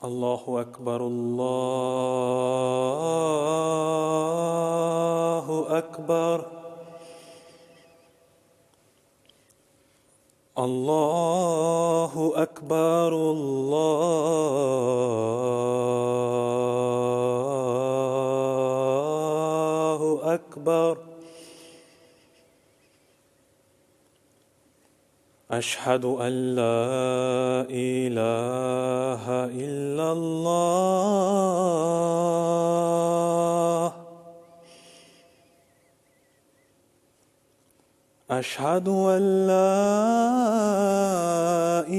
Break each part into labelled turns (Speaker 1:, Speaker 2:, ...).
Speaker 1: اللہ اکبر اللہ اکبر اللہ اکبر اللہ اکبر اشہد ان لا الہ الا اللہ اشہد ان لا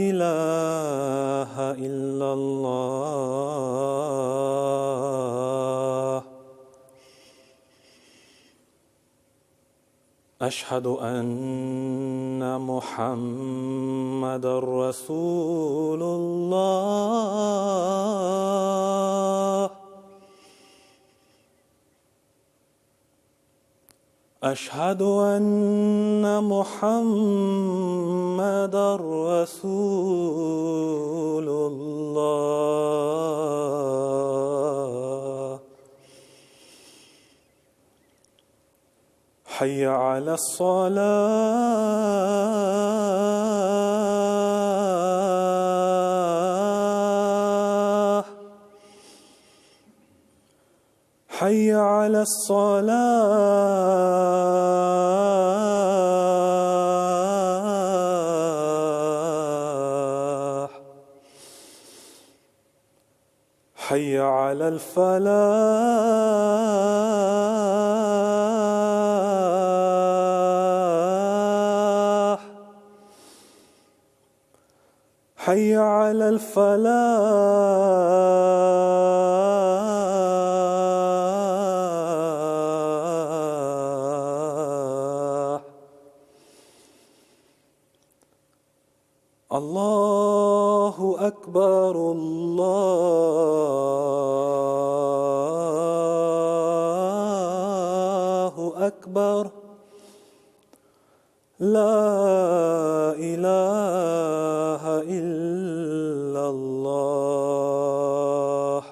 Speaker 1: الہ الا اللہ اشہد ان محمد رسول اللہ اشہد ان محمد رسول اللہ حی علی الصلاة حی علی الصلاة حی علی الفلاح حی علی الفلاح اللہ اکبر اللہ اکبر لا الہ الا اللہ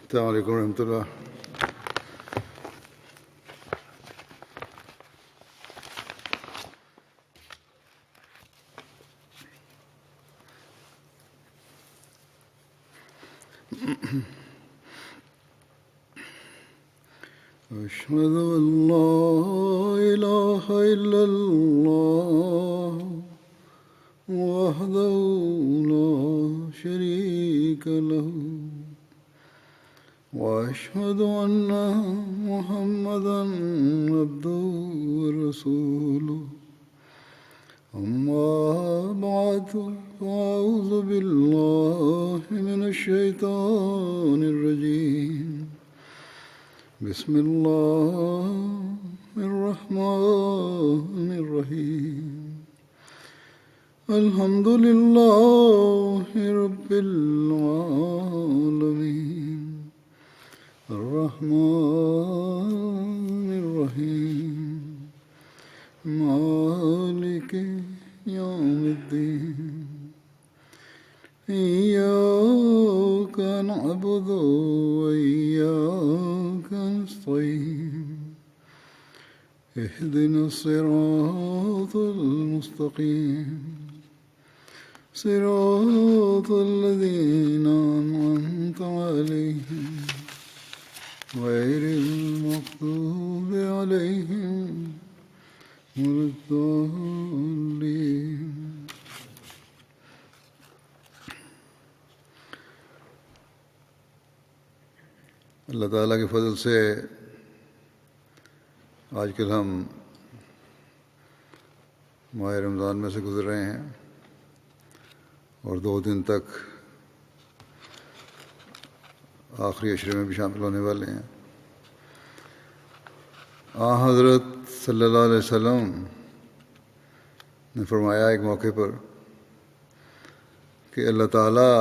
Speaker 2: السلام علیکم ورحمۃ اللہ. أشهد أن لا إله إلا الله وحده لا شريك له وأشهد أن محمدا عبده ورسوله أما بعد فأعوذ بالله من الشيطان الرجيم بسم الله الرحمن الرحيم الحمد لله رب العالمين الرحمن الرحيم مالك يوم الدين إياك نعبد وإياك نستعين اهدنا الصراط المستقيم صراط الذين أنعمت عليهم غير المغضوب عليهم ولا الضالين. اللہ تعالیٰ کے فضل سے آج کل ہم ماہ رمضان میں سے گزر رہے ہیں اور 2 دن تک آخری عشرے میں بھی شامل ہونے والے ہیں۔ حضرت صلی اللہ علیہ وسلم نے فرمایا ایک موقع پر کہ اللہ تعالیٰ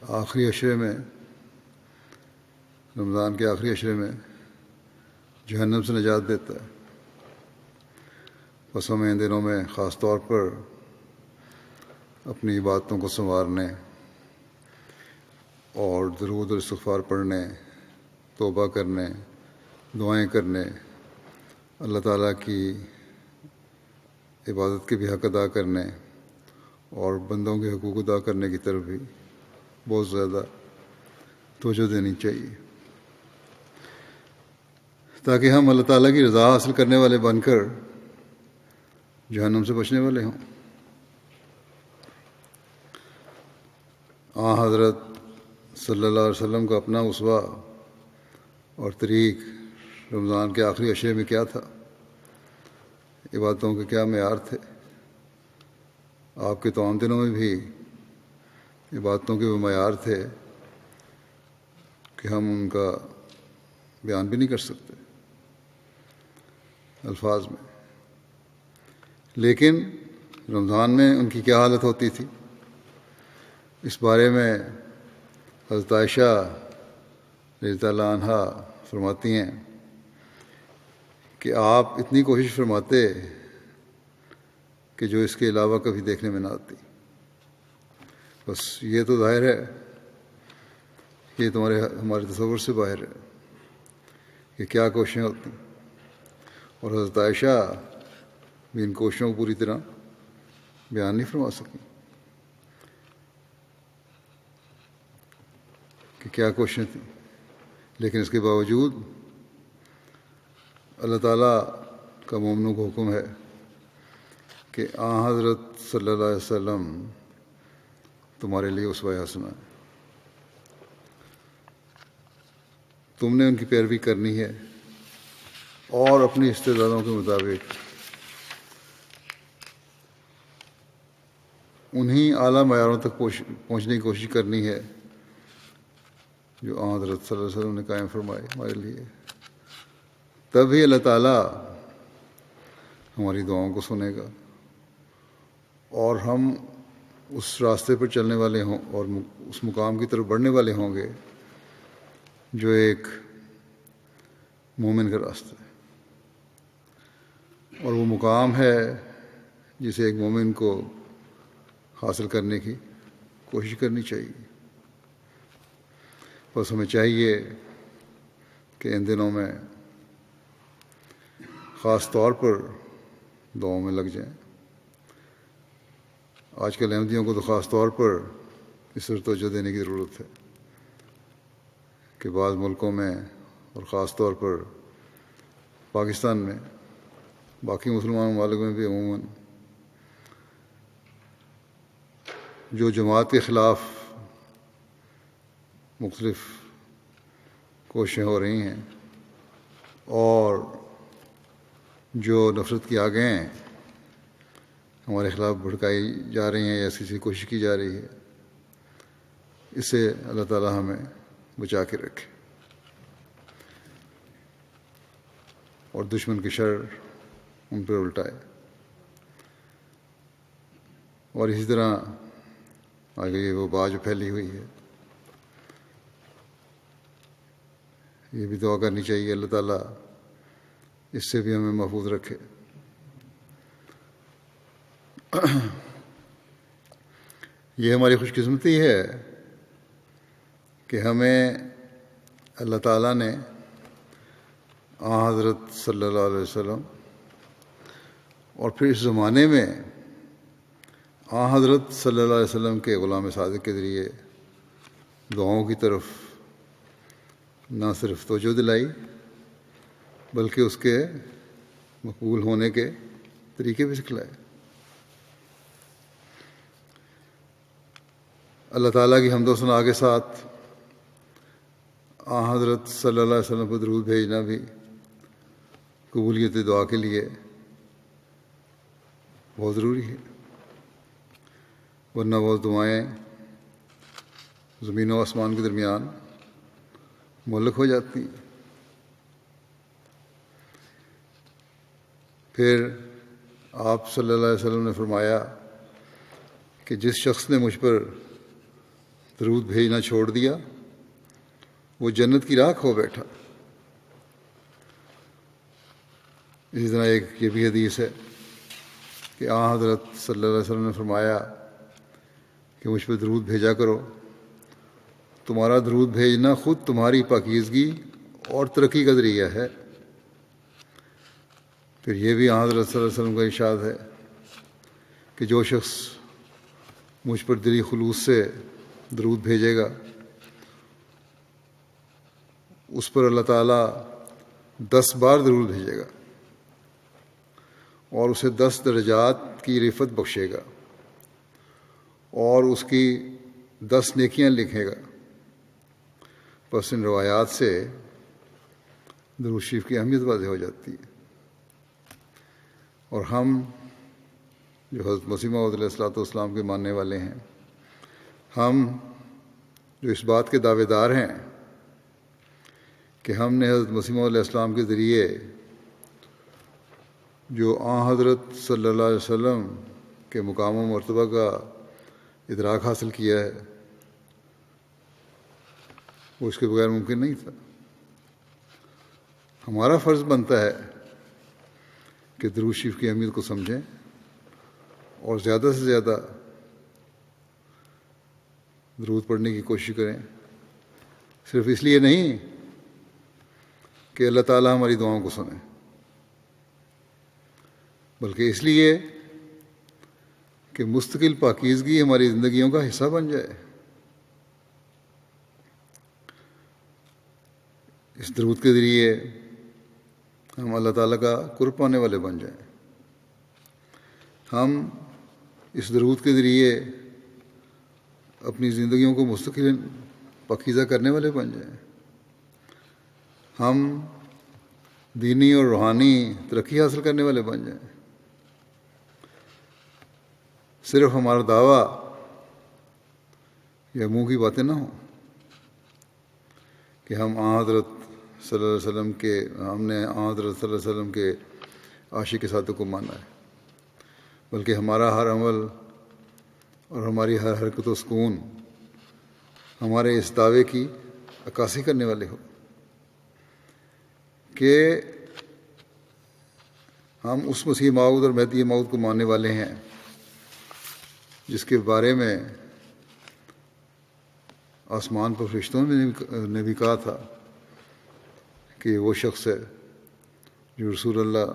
Speaker 2: آخری عشرے میں، رمضان کے آخری عشرے میں جہنم سے نجات دیتا ہے۔ بس ہمیں ان دنوں میں خاص طور پر اپنی عبادتوں کو سنوارنے اور درود اور استغفار پڑھنے، توبہ کرنے، دعائیں کرنے، اللہ تعالیٰ کی عبادت کے بھی حق ادا کرنے اور بندوں کے حقوق ادا کرنے کی طرف بھی بہت زیادہ توجہ دینی چاہیے، تاکہ ہم اللہ تعالیٰ کی رضا حاصل کرنے والے بن کر جہنم سے بچنے والے ہوں۔ حضرت صلی اللہ علیہ وسلم کا اپنا اسوہ اور طریق رمضان کے آخری عشرے میں کیا تھا، عبادتوں کے کیا معیار تھے۔ آپ کے تمام دنوں میں بھی عبادتوں کے وہ معیار تھے کہ ہم ان کا بیان بھی نہیں کر سکتے الفاظ میں، لیکن رمضان میں ان کی کیا حالت ہوتی تھی، اس بارے میں حضرت عائشہ رضی اللہ عنہا فرماتی ہیں کہ آپ اتنی کوشش فرماتے کہ جو اس کے علاوہ کبھی دیکھنے میں نہ آتی۔ بس یہ تو ظاہر ہے، یہ ہمارے تصور سے باہر ہے کہ کیا کوششیں ہوتی، اور حضرت عائشہ بھی ان کوششوں کو پوری طرح بیان نہیں فرما سکی کہ کیا کوششیں تھیں، لیکن اس کے باوجود اللہ تعالیٰ کا مومنوں کو حکم ہے کہ حضرت صلی اللہ علیہ وسلم تمہارے لیے اسوہ حسنہ ہے، تم نے ان کی پیروی کرنی ہے اور اپنی استعدادوں کے مطابق انہی اعلیٰ معیاروں تک پہنچنے کی کوشش کرنی ہے جو حضرت صلی اللہ علیہ وسلم نے قائم فرمائے ہمارے لیے۔ تبھی اللہ تعالیٰ ہماری دعاؤں کو سنے گا اور ہم اس راستے پر چلنے والے ہوں اور اس مقام کی طرف بڑھنے والے ہوں گے جو ایک مومن کا راستہ ہے، اور وہ مقام ہے جسے ایک مومن کو حاصل کرنے کی کوشش کرنی چاہیے۔ بس ہمیں چاہیے کہ ان دنوں میں خاص طور پر دعاؤں میں لگ جائیں۔ آج کل احمدیوں کو تو خاص طور پر اس پر توجہ دینے کی ضرورت ہے کہ بعض ملکوں میں اور خاص طور پر پاکستان میں، باقی مسلمان ممالک میں بھی عموماً جو جماعت کے خلاف مختلف کوششیں ہو رہی ہیں اور جو نفرت کی آگیں ہمارے خلاف بھڑکائی جا رہی ہیں یا ایسی کوشش کی جا رہی ہے، اس سے اللہ تعالیٰ ہمیں بچا کے رکھے اور دشمن کی شر ان پر الٹائے۔ اور اسی طرح آگے یہ وبا جو پھیلی ہوئی ہے، یہ بھی دعا کرنی چاہیے اللہ تعالیٰ اس سے بھی ہمیں محفوظ رکھے۔ یہ ہماری خوش قسمتی ہے کہ ہمیں اللہ تعالیٰ نے حضرت صلی اللہ علیہ وسلم اور پھر اس زمانے میں حضرت صلی اللہ علیہ وسلم کے غلام صادق کے ذریعے دعاؤں کی طرف نہ صرف توجہ دلائی بلکہ اس کے مقبول ہونے کے طریقے بھی سکھلائے۔ اللہ تعالیٰ کی حمد و ثنا کے ساتھ حضرت صلی اللہ علیہ وسلم کو درود بھیجنا بھی قبولیت دعا کے لیے بہت ضروری ہے، ورنہ وہ دعائیں زمین و آسمان کے درمیان معلق ہو جاتی ہیں۔ پھر آپ صلی اللہ علیہ وسلم نے فرمایا کہ جس شخص نے مجھ پر درود بھیجنا چھوڑ دیا وہ جنت کی راکھ ہو بیٹھا۔ اسی طرح ایک یہ بھی حدیث ہے کہ حضرت صلی اللہ علیہ وسلم نے فرمایا کہ مجھ پہ درود بھیجا کرو، تمہارا درود بھیجنا خود تمہاری پاکیزگی اور ترقی کا ذریعہ ہے۔ پھر یہ بھی حضرت صلی اللہ علیہ وسلم کا ارشاد ہے کہ جو شخص مجھ پر دلی خلوص سے درود بھیجے گا اس پر اللہ تعالیٰ 10 بار درود بھیجے گا اور اسے 10 درجات کی رفعت بخشے گا اور اس کی 10 نیکیاں لکھے گا۔ پس ان روایات سے درود شریف کی اہمیت واضح ہو جاتی ہے۔ اور ہم جو حضرت مسیح موعود علیہ الصلوۃ والسلام کے ماننے والے ہیں، ہم جو اس بات کے دعوے دار ہیں کہ ہم نے حضرت مسیح موعود علیہ السلام کے ذریعے جو حضرت صلی اللہ علیہ وسلم کے مقام و مرتبہ کا ادراک حاصل کیا ہے وہ اس کے بغیر ممکن نہیں تھا۔ ہمارا فرض بنتا ہے کہ درود شریف کی اہمیت کو سمجھیں اور زیادہ سے زیادہ درود پڑھنے کی کوشش کریں، صرف اس لیے نہیں کہ اللہ تعالیٰ ہماری دعاؤں کو سنے، بلکہ اس لیے کہ مستقل پاکیزگی ہماری زندگیوں کا حصہ بن جائے۔ اس درود کے ذریعے ہم اللہ تعالیٰ کا قرب پانے والے بن جائیں، ہم اس درود کے ذریعے اپنی زندگیوں کو مستقل پاکیزہ کرنے والے بن جائیں، ہم دینی اور روحانی ترقی حاصل کرنے والے بن جائیں۔ صرف ہمارا دعویٰ یا منہ کی باتیں نہ ہوں کہ ہم حضرت صلی اللہ علیہ وسلم کے حضرت صلی اللہ علیہ وسلم کے عاشق کے ساتھوں کو مانا ہے، بلکہ ہمارا ہر عمل اور ہماری ہر حرکت و سکون ہمارے اس دعوے کی عکاسی کرنے والے ہو کہ ہم اس مسیح موعود اور مہدی موعود کو ماننے والے ہیں جس کے بارے میں آسمان پر فرشتوں نے بھی کہا تھا کہ وہ شخص ہے جو رسول اللہ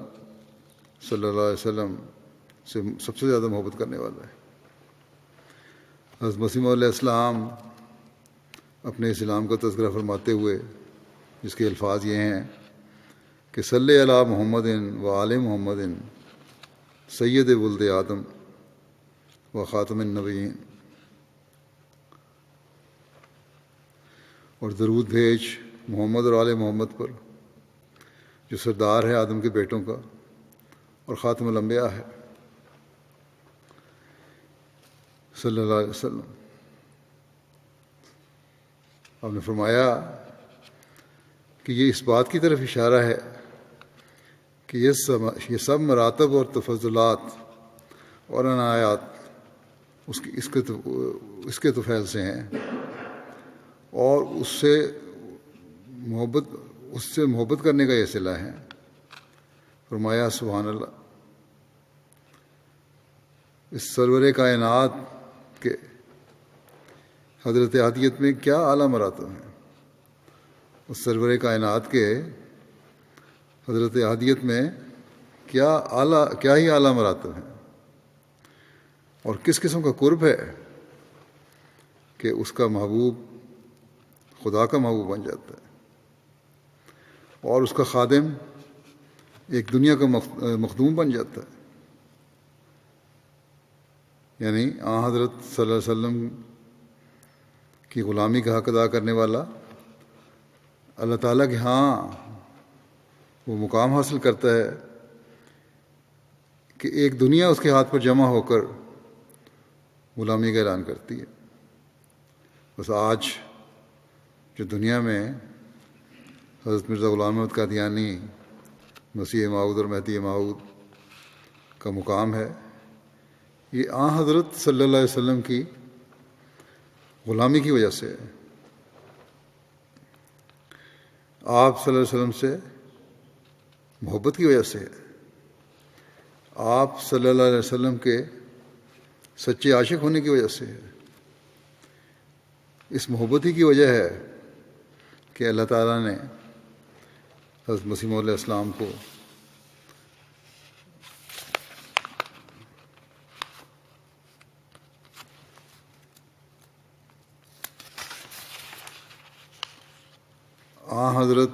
Speaker 2: صلی اللہ علیہ وسلم سے سب سے زیادہ محبت کرنے والا ہے۔ حضرت مسیح علیہ السلام اپنے اسلام کا تذکرہ فرماتے ہوئے جس کے الفاظ یہ ہیں کہ صلی علی محمد و آل محمد سید ولد آدم و خاتم النبیین، اور درود بھیج محمد اور آل محمد پر جو سردار ہے آدم کے بیٹوں کا اور خاتم الانبیاء ہے صلی اللہ علیہ وسلم۔ آپ نے فرمایا کہ یہ اس بات کی طرف اشارہ ہے کہ یہ سب مراتب اور تفضلات اور عنایات اس کے طفیل سے ہیں اور اس سے محبت کرنے کا یہ صلہ ہے۔ فرمایا سبحان اللہ، اس سرور کائنات کے حضرت عادیت میں کیا اعلیٰ مراتب ہیں، اس سرور کائنات کے حضرت عادیت میں کیا ہی اعلیٰ مراتب ہیں اور کس قسم کا قرب ہے کہ اس کا محبوب خدا کا محبوب بن جاتا ہے اور اس کا خادم ایک دنیا کا مخدوم بن جاتا ہے۔ یعنی حضرت صلی اللہ علیہ وسلم کی غلامی کا حق ادا کرنے والا اللہ تعالیٰ کے ہاں وہ مقام حاصل کرتا ہے کہ ایک دنیا اس کے ہاتھ پر جمع ہو کر غلامی کا اعلان کرتی ہے۔ بس آج جو دنیا میں حضرت مرزا غلام احمد قادیانی، مسیح موعود اور مہدی موعود کا مقام ہے، یہ حضرت صلی اللہ علیہ وسلم کی غلامی کی وجہ سے ہے، آپ صلی اللہ علیہ وسلم سے محبت کی وجہ سے ہے، آپ صلی اللہ علیہ وسلم کے سچے عاشق ہونے کی وجہ سے ہے۔ اس محبت ہی کی وجہ ہے کہ اللہ تعالیٰ نے حضرت مسیح موعود علیہ السلام کو حضرت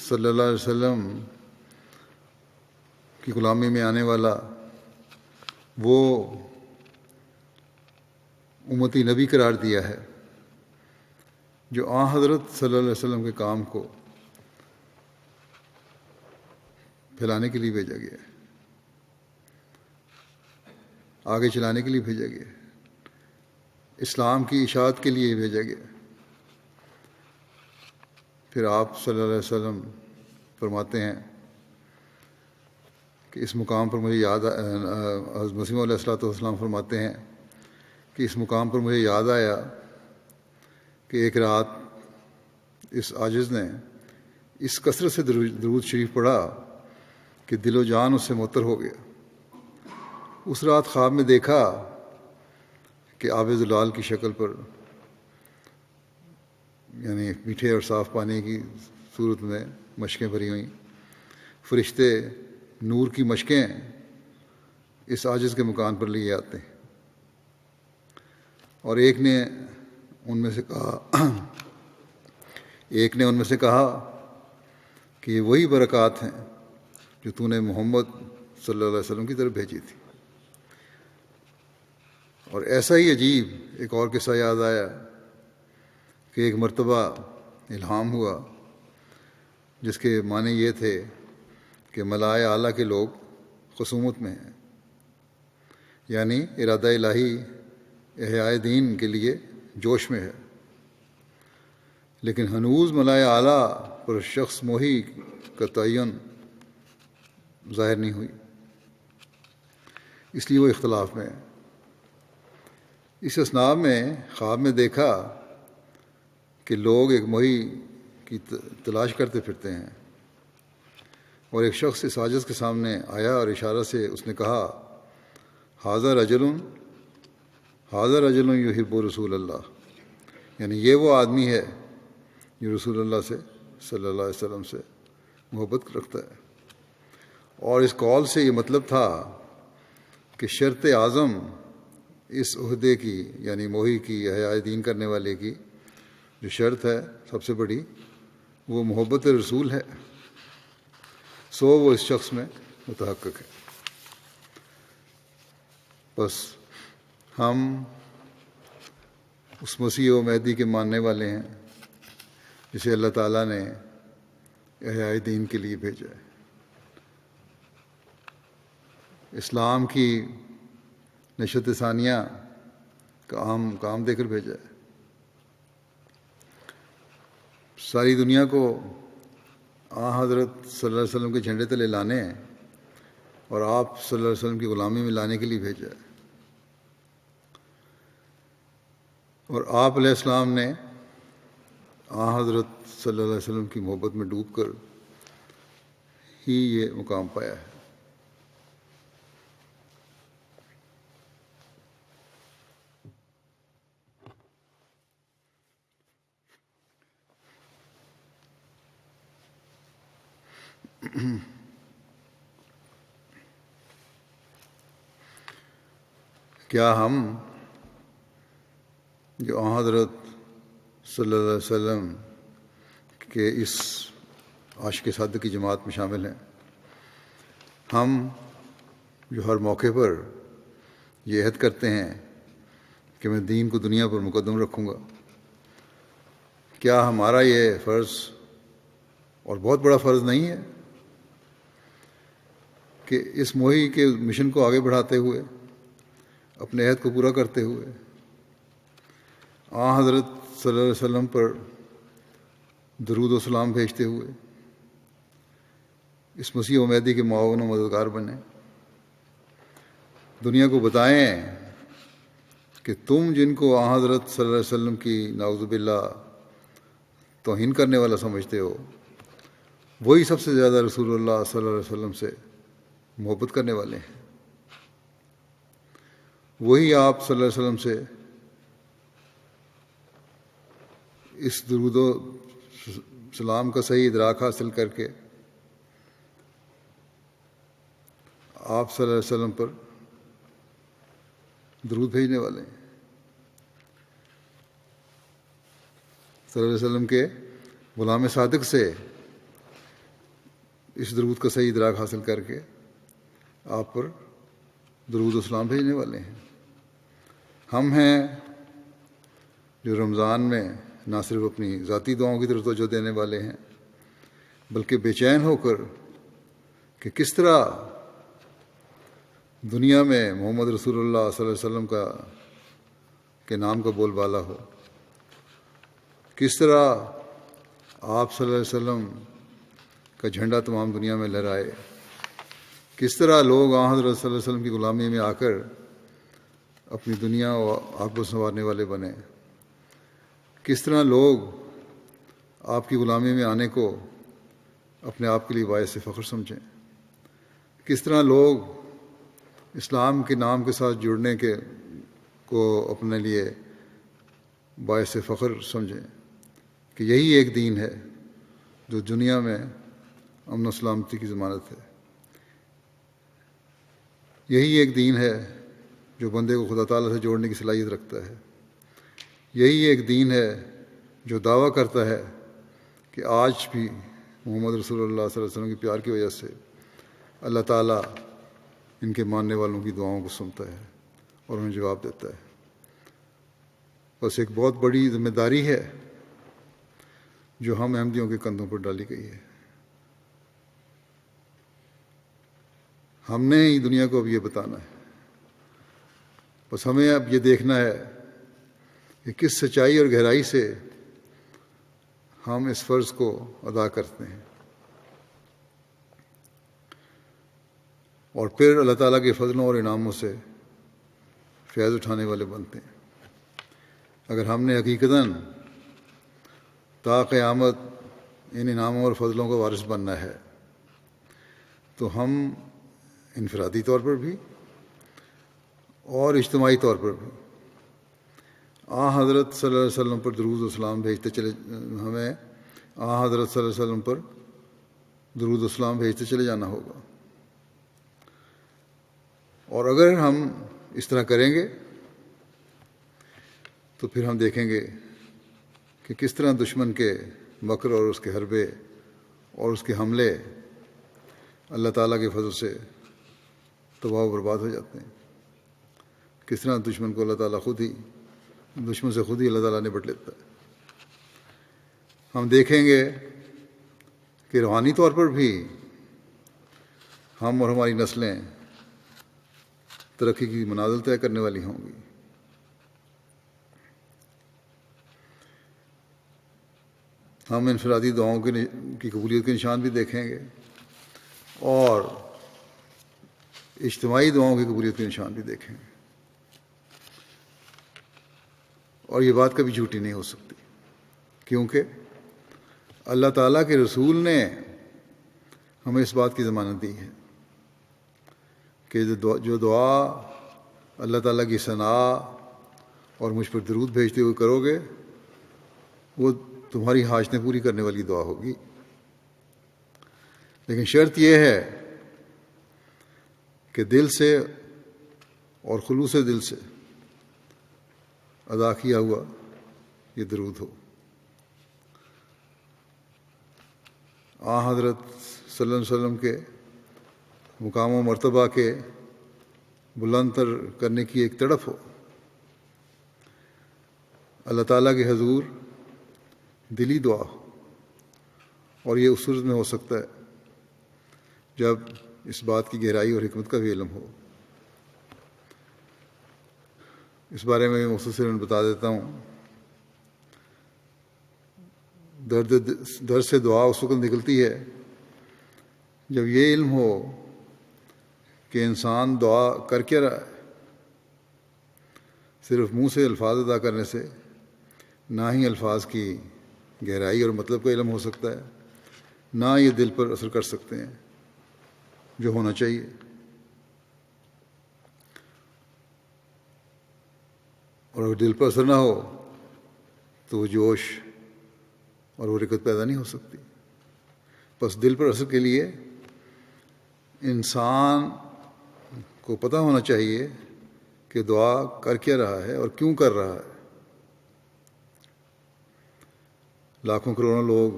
Speaker 2: صلی اللہ علیہ وسلم کی غلامی میں آنے والا وہ امتی نبی قرار دیا ہے جو حضرت صلی اللہ علیہ وسلم کے کام کو پھیلانے کے لیے بھیجا گیا ہے، آگے چلانے کے لیے بھیجا گیا ہے، اسلام کی اشاعت کے لیے بھیجا گیا ہے۔ پھر آپ صلی اللہ علیہ وسلم فرماتے ہیں کہ اس مقام پر مجھے یاد حضرت مسیح علیہ السلام فرماتے ہیں کہ اس مقام پر مجھے یاد آیا کہ ایک رات اس عاجز نے اس کثرت سے درود شریف پڑھا کہ دل و جان اس سے معطر ہو گیا۔ اس رات خواب میں دیکھا کہ آب زلال کی شکل پر، یعنی میٹھے اور صاف پانی کی صورت میں مشقیں بھری ہوئیں، فرشتے نور کی مشقیں اس عاجز کے مکان پر لیے آتے ہیں، اور ایک نے ان میں سے کہا کہ یہ وہی برکات ہیں جو تو نے محمد صلی اللہ علیہ وسلم کی طرف بھیجی تھی۔ اور ایسا ہی عجیب ایک اور قصہ یاد آیا کہ ایک مرتبہ الہام ہوا جس کے معنی یہ تھے کہ ملائے اعلیٰ کے لوگ خصومت میں ہیں، یعنی ارادہ الہی احیاء دین کے لیے جوش میں ہے، لیکن ہنوز ملائے اعلیٰ پر شخص موہی کا تعین ظاہر نہیں ہوئی، اس لیے وہ اختلاف میں ہے۔ اس اسناد میں خواب میں دیکھا کہ لوگ ایک موہی کی تلاش کرتے پھرتے ہیں، اور ایک شخص اس عاجز کے سامنے آیا اور اشارہ سے اس نے کہا حاضر رجل یحب رسول اللہ، یعنی یہ وہ آدمی ہے جو رسول اللہ سے صلی اللہ علیہ وسلم سے محبت رکھتا ہے۔ اور اس قول سے یہ مطلب تھا کہ شرط اعظم اس عہدے کی، یعنی موہی کی احیاء دین کرنے والے کی جو شرط ہے سب سے بڑی، وہ محبت رسول ہے، سو وہ اس شخص میں متحقق ہے۔ بس ہم اس مسیح و مہدی کے ماننے والے ہیں جسے اللہ تعالیٰ نے احیاء دین کے لیے بھیجا ہے، اسلام کی نشت ثانیہ کا کام دے کر بھیجا ہے، ساری دنیا کو حضرت صلی اللہ علیہ وسلم کے جھنڈے تلے لانے اور آپ صلی اللہ علیہ وسلم کی غلامی میں لانے کے لیے بھیجا ہے۔ اور آپ علیہ السلام نے حضرت صلی اللہ علیہ وسلم کی محبت میں ڈوب کر ہی یہ مقام پایا ہے۔ کیا ہم جو حضرت صلی اللہ علیہ وسلم کے اس عاشق صادق کی جماعت میں شامل ہیں، ہم جو ہر موقع پر یہ عہد کرتے ہیں کہ میں دین کو دنیا پر مقدم رکھوں گا، کیا ہمارا یہ فرض اور بہت بڑا فرض نہیں ہے کہ اس موہی کے مشن کو آگے بڑھاتے ہوئے، اپنے عہد کو پورا کرتے ہوئے، حضرت صلی اللہ علیہ وسلم پر درود و سلام بھیجتے ہوئے اس مسیح و مہدی کے معاون و مددگار بنیں. دنیا کو بتائیں کہ تم جن کو آن حضرت صلی اللہ علیہ وسلم کی نعوذ باللہ توہین کرنے والا سمجھتے ہو، وہی سب سے زیادہ رسول اللہ صلی اللہ علیہ وسلم سے محبت کرنے والے ہیں. وہی آپ صلی اللہ علیہ وسلم سے اس درود و سلام کا صحیح ادراک حاصل کر کے آپ صلی اللہ علیہ وسلم پر درود بھیجنے والے ہیں. صلی اللہ علیہ وسلم کے غلام صادق سے اس درود کا صحیح ادراک حاصل کر کے آپ پر درود و سلام بھیجنے والے ہیں. ہم ہیں جو رمضان میں نہ صرف اپنی ذاتی دعاؤں کی طرف توجہ دینے والے ہیں، بلکہ بے چین ہو کر کہ کس طرح دنیا میں محمد رسول اللہ صلی اللہ علیہ وسلم کے نام کا بول بالا ہو، کس طرح آپ صلی اللہ علیہ وسلم کا جھنڈا تمام دنیا میں لہرائے، کس طرح لوگ آن حضرت صلی اللہ علیہ وسلم کی غلامی میں آ کر اپنی دنیا و عاقبت سنوارنے والے بنے، کس طرح لوگ آپ کی غلامی میں آنے کو اپنے آپ کے لیے باعث فخر سمجھیں، کس طرح لوگ اسلام کے نام کے ساتھ جڑنے کو اپنے لیے باعث فخر سمجھیں کہ یہی ایک دین ہے جو دنیا میں امن و سلامتی کی ضمانت ہے. یہی ایک دین ہے جو بندے کو خدا تعالیٰ سے جوڑنے کی صلاحیت رکھتا ہے. یہی ایک دین ہے جو دعویٰ کرتا ہے کہ آج بھی محمد رسول اللہ صلی اللہ علیہ وسلم کے پیار کی وجہ سے اللہ تعالیٰ ان کے ماننے والوں کی دعاؤں کو سنتا ہے اور انہیں جواب دیتا ہے. بس ایک بہت بڑی ذمہ داری ہے جو ہم احمدیوں کے کندھوں پر ڈالی گئی ہے. ہم نے ہی دنیا کو اب یہ بتانا ہے. بس ہمیں اب یہ دیکھنا ہے کہ کس سچائی اور گہرائی سے ہم اس فرض کو ادا کرتے ہیں، اور پھر اللہ تعالیٰ کے فضلوں اور انعاموں سے فیض اٹھانے والے بنتے ہیں. اگر ہم نے حقیقتاً تا قیامت ان انعاموں اور فضلوں کا وارث بننا ہے تو ہم انفرادی طور پر بھی اور اجتماعی طور پر بھی حضرت صلی اللہ علیہ وسلم پر درود و سلام بھیجتے چلے ہمیں حضرت صلی اللہ علیہ وسلم پر درود و سلام بھیجتے چلے جانا ہوگا. اور اگر ہم اس طرح کریں گے تو پھر ہم دیکھیں گے کہ کس طرح دشمن کے مکر اور اس کے حربے اور اس کے حملے اللہ تعالیٰ کے فضل سے تباہ و برباد ہو جاتے ہیں. کس طرح دشمن کو اللہ تعالیٰ دشمن سے خود ہی اللہ تعالیٰ نپٹ لیتا ہے. ہم دیکھیں گے کہ روحانی طور پر بھی ہم اور ہماری نسلیں ترقی کی منازل طے کرنے والی ہوں گی. ہم انفرادی دعاؤں کی قبولیت کے نشان بھی دیکھیں گے اور اجتماعی دعاؤں کی قبولیت کے نشان بھی دیکھیں گے. اور یہ بات کبھی جھوٹی نہیں ہو سکتی، کیونکہ اللہ تعالیٰ کے رسول نے ہمیں اس بات کی ضمانت دی ہے کہ جو دعا اللہ تعالیٰ کی ثنا اور مجھ پر درود بھیجتے ہوئے کرو گے وہ تمہاری حاجتیں پوری کرنے والی دعا ہوگی. لیکن شرط یہ ہے کہ دل سے اور خلوص دل سے ادا کیا ہوا یہ درود ہو. حضرت صلی اللہ علیہ وسلم کے مقام و مرتبہ کے بلند تر کرنے کی ایک تڑپ ہو. اللہ تعالیٰ کے حضور دلی دعا ہو، اور یہ اس صورت میں ہو سکتا ہے جب اس بات کی گہرائی اور حکمت کا بھی علم ہو. اس بارے میں مختصراً بتا دیتا ہوں درد سے دعا اس وقت نکلتی ہے جب یہ علم ہو کہ انسان دعا کر کے رہا ہے. صرف منہ سے الفاظ ادا کرنے سے نہ ہی الفاظ کی گہرائی اور مطلب کا علم ہو سکتا ہے، نہ یہ دل پر اثر کر سکتے ہیں جو ہونا چاہیے. اور اگر دل پر اثر نہ ہو تو وہ جوش اور وہ رکت پیدا نہیں ہو سکتی. بس دل پر اثر کے لیے انسان کو پتہ ہونا چاہیے کہ دعا کر کیا رہا ہے اور کیوں کر رہا ہے. لاکھوں کروڑوں لوگ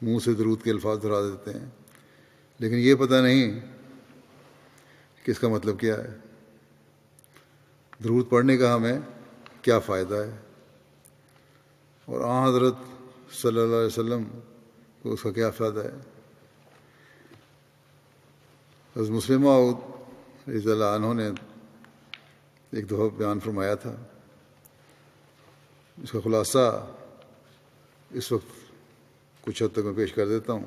Speaker 2: منہ سے درود کے الفاظ دہرا دیتے ہیں، لیکن یہ پتہ نہیں کہ اس کا مطلب کیا ہے، درود پڑھنے کا ہمیں کیا فائدہ ہے، اور حضرت صلی اللہ علیہ وسلم کو اس کا کیا فائدہ ہے. حضرت مسلم موعود رضی اللہ عنہ نے ایک دفعہ بیان فرمایا تھا، اس کا خلاصہ اس وقت کچھ حد تک میں پیش کر دیتا ہوں.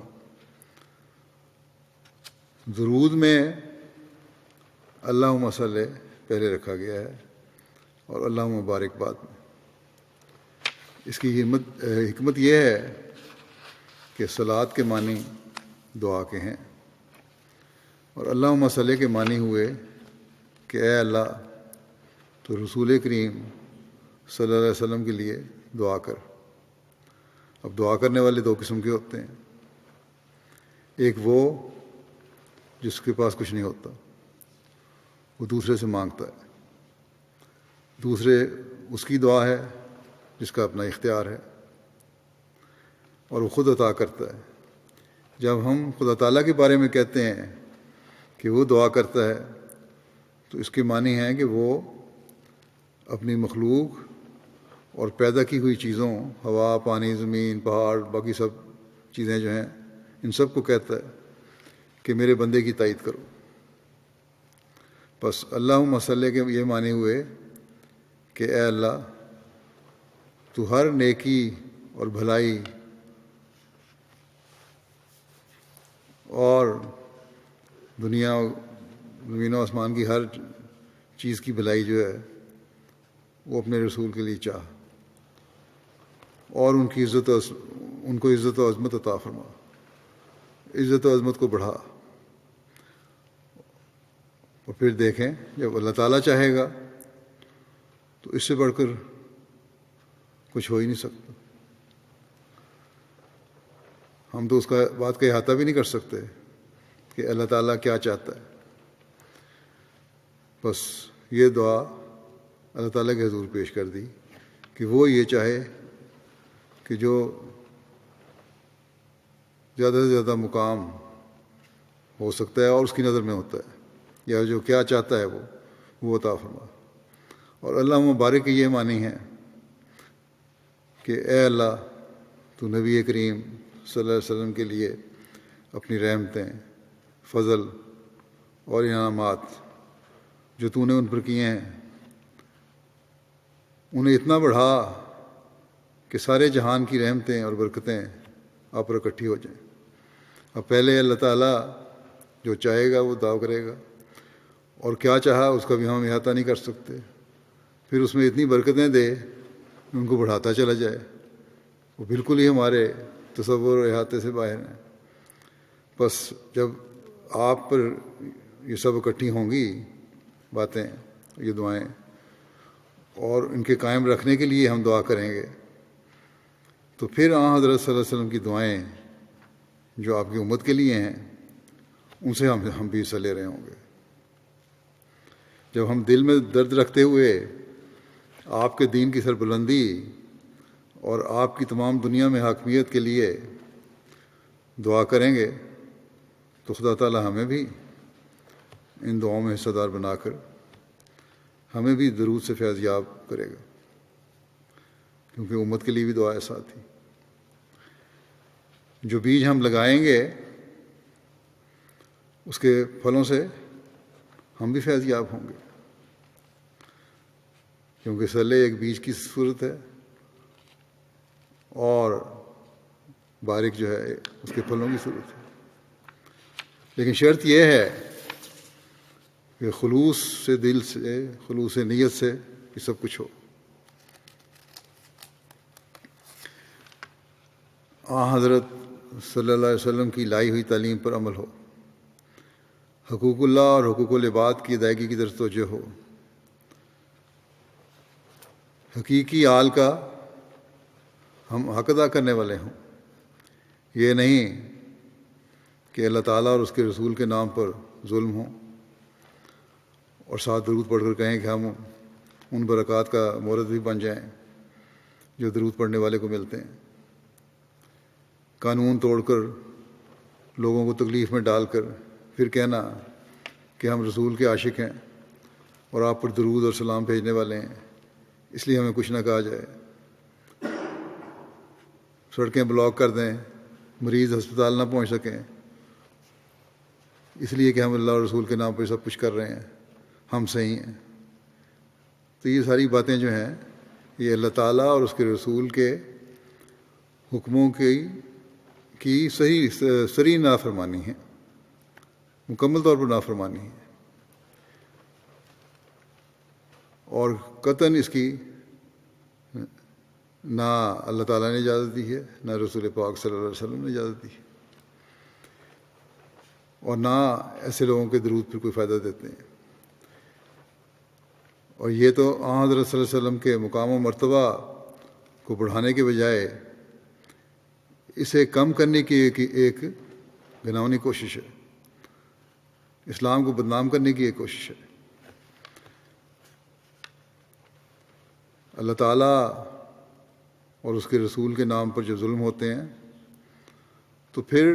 Speaker 2: درود میں اللہم صلی پہلے رکھا گیا ہے اور اللہم مبارک بعد میں. اس کی حکمت یہ ہے کہ صلات کے معنی دعا کے ہیں، اور اللہم صلی کے معنی ہوئے کہ اے اللہ تو رسول کریم صلی اللہ علیہ وسلم کے لیے دعا کر. اب دعا کرنے والے دو قسم کے ہوتے ہیں، ایک وہ جس کے پاس کچھ نہیں ہوتا، وہ دوسرے سے مانگتا ہے. دوسرے اس کی دعا ہے جس کا اپنا اختیار ہے اور وہ خود عطا کرتا ہے. جب ہم خدا تعالیٰ کے بارے میں کہتے ہیں کہ وہ دعا کرتا ہے تو اس کے معنی ہیں کہ وہ اپنی مخلوق اور پیدا کی ہوئی چیزوں، ہوا، پانی، زمین، پہاڑ، باقی سب چیزیں جو ہیں، ان سب کو کہتا ہے کہ میرے بندے کی تائید کرو. بس اللہم صلی کے یہ معنی ہوئے کہ اے اللہ تو ہر نیکی اور بھلائی اور دنیا زمین و آسمان کی ہر چیز کی بھلائی جو ہے وہ اپنے رسول کے لیے چاہ، اور ان کو عزت و عظمت عطا فرما، عزت و عظمت کو بڑھا. اور پھر دیکھیں جب اللہ تعالیٰ چاہے گا تو اس سے بڑھ کر کچھ ہو ہی نہیں سکتا. ہم تو اس کا بات کا احاطہ بھی نہیں کر سکتے کہ اللہ تعالیٰ کیا چاہتا ہے. بس یہ دعا اللہ تعالیٰ کے حضور پیش کر دی کہ وہ یہ چاہے کہ جو زیادہ سے زیادہ مقام ہو سکتا ہے اور اس کی نظر میں ہوتا ہے، یا جو کیا چاہتا ہے وہ عطا فرما. اور اللہ مبارک کے یہ معنی ہے کہ اے اللہ تو نبی کریم صلی اللہ علیہ وسلم کے لیے اپنی رحمتیں، فضل اور انعامات جو تو نے ان پر کیے ہیں انہیں اتنا بڑھا کہ سارے جہان کی رحمتیں اور برکتیں آپ پر اکٹھی ہو جائیں. اب پہلے اللہ تعالیٰ جو چاہے گا وہ دعا کرے گا، اور کیا چاہا اس کا بھی ہم احاطہ نہیں کر سکتے. پھر اس میں اتنی برکتیں دے ان کو بڑھاتا چلا جائے، وہ بالکل ہی ہمارے تصور اور احاطے سے باہر ہیں. بس جب آپ پر یہ سب اکٹھی ہوں گی باتیں، یہ دعائیں، اور ان کے قائم رکھنے کے لیے ہم دعا کریں گے، تو پھر حضرت صلی اللہ علیہ وسلم کی دعائیں جو آپ کی امت کے لیے ہیں ان سے ہم بھی حصہ لے رہے ہوں گے. جب ہم دل میں درد رکھتے ہوئے آپ کے دین کی سربلندی اور آپ کی تمام دنیا میں حاکمیت کے لیے دعا کریں گے تو خدا تعالیٰ ہمیں بھی ان دعاؤں میں حصہ دار بنا کر ہمیں بھی درود سے فیض یاب کرے گا، کیونکہ امت کے لیے بھی دعا ایسا تھی. جو بیج ہم لگائیں گے اس کے پھلوں سے ہم بھی فیض یاب ہوں گے، کیونکہ صلے ایک بیج کی صورت ہے اور بارک جو ہے اس کے پھلوں کی صورت ہے. لیکن شرط یہ ہے کہ خلوص سے دل سے، خلوص نیت سے یہ سب کچھ ہو. حضرت صلی اللہ علیہ وسلم کی لائی ہوئی تعلیم پر عمل ہو، حقوق اللہ اور حقوق العباد کی ادائیگی کی طرف توجہ ہو، حقیقی آل کا ہم حق ادا کرنے والے ہوں. یہ نہیں کہ اللہ تعالیٰ اور اس کے رسول کے نام پر ظلم ہوں اور ساتھ درود پڑھ کر کہیں کہ ہم ان برکات کا مورد بھی بن جائیں جو درود پڑھنے والے کو ملتے ہیں. قانون توڑ کر لوگوں کو تکلیف میں ڈال کر پھر کہنا کہ ہم رسول کے عاشق ہیں اور آپ پر درود اور سلام بھیجنے والے ہیں، اس لیے ہمیں کچھ نہ کہا جائے. سڑکیں بلاک کر دیں، مریض ہسپتال نہ پہنچ سکیں، اس لیے کہ ہم اللہ اور رسول کے نام پہ سب کچھ کر رہے ہیں، ہم صحیح ہیں. تو یہ ساری باتیں جو ہیں یہ اللہ تعالیٰ اور اس کے رسول کے حکموں کی صحیح سری نافرمانی ہے، مکمل طور پر نافرمانی ہے، اور قطعاً اس کی نہ اللہ تعالیٰ نے اجازت دی ہے، نہ رسول پاک صلی اللہ علیہ وسلم نے اجازت دی ہے، اور نہ ایسے لوگوں کے درود پہ کوئی فائدہ دیتے ہیں. اور یہ تو حضرت صلی اللہ علیہ وسلم کے مقام و مرتبہ کو بڑھانے کے بجائے اسے کم کرنے کی ایک گھناؤنی کوشش ہے، اسلام کو بدنام کرنے کی ایک کوشش ہے. اللہ تعالیٰ اور اس کے رسول کے نام پر جب ظلم ہوتے ہیں تو پھر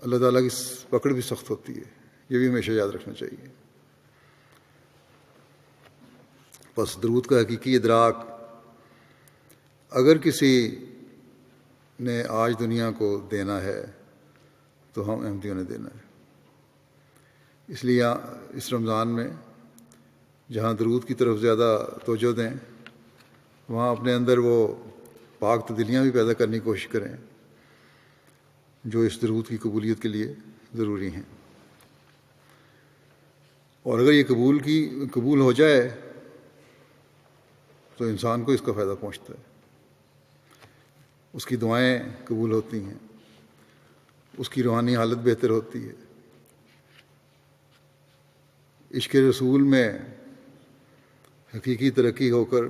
Speaker 2: اللہ تعالیٰ کی پکڑ بھی سخت ہوتی ہے، یہ بھی ہمیشہ یاد رکھنا چاہیے. بس درود کا حقیقی ادراک اگر کسی نے آج دنیا کو دینا ہے تو ہم احمدیوں نے دینا ہے. اس لیے اس رمضان میں جہاں درود کی طرف زیادہ توجہ دیں، وہاں اپنے اندر وہ پاک تبدیلیاں بھی پیدا کرنے کی کوشش کریں جو اس درود کی قبولیت کے لیے ضروری ہیں. اور اگر یہ قبول ہو جائے تو انسان کو اس کا فائدہ پہنچتا ہے، اس کی دعائیں قبول ہوتی ہیں، اس کی روحانی حالت بہتر ہوتی ہے. عشق رسول میں حقیقی ترقی ہو کر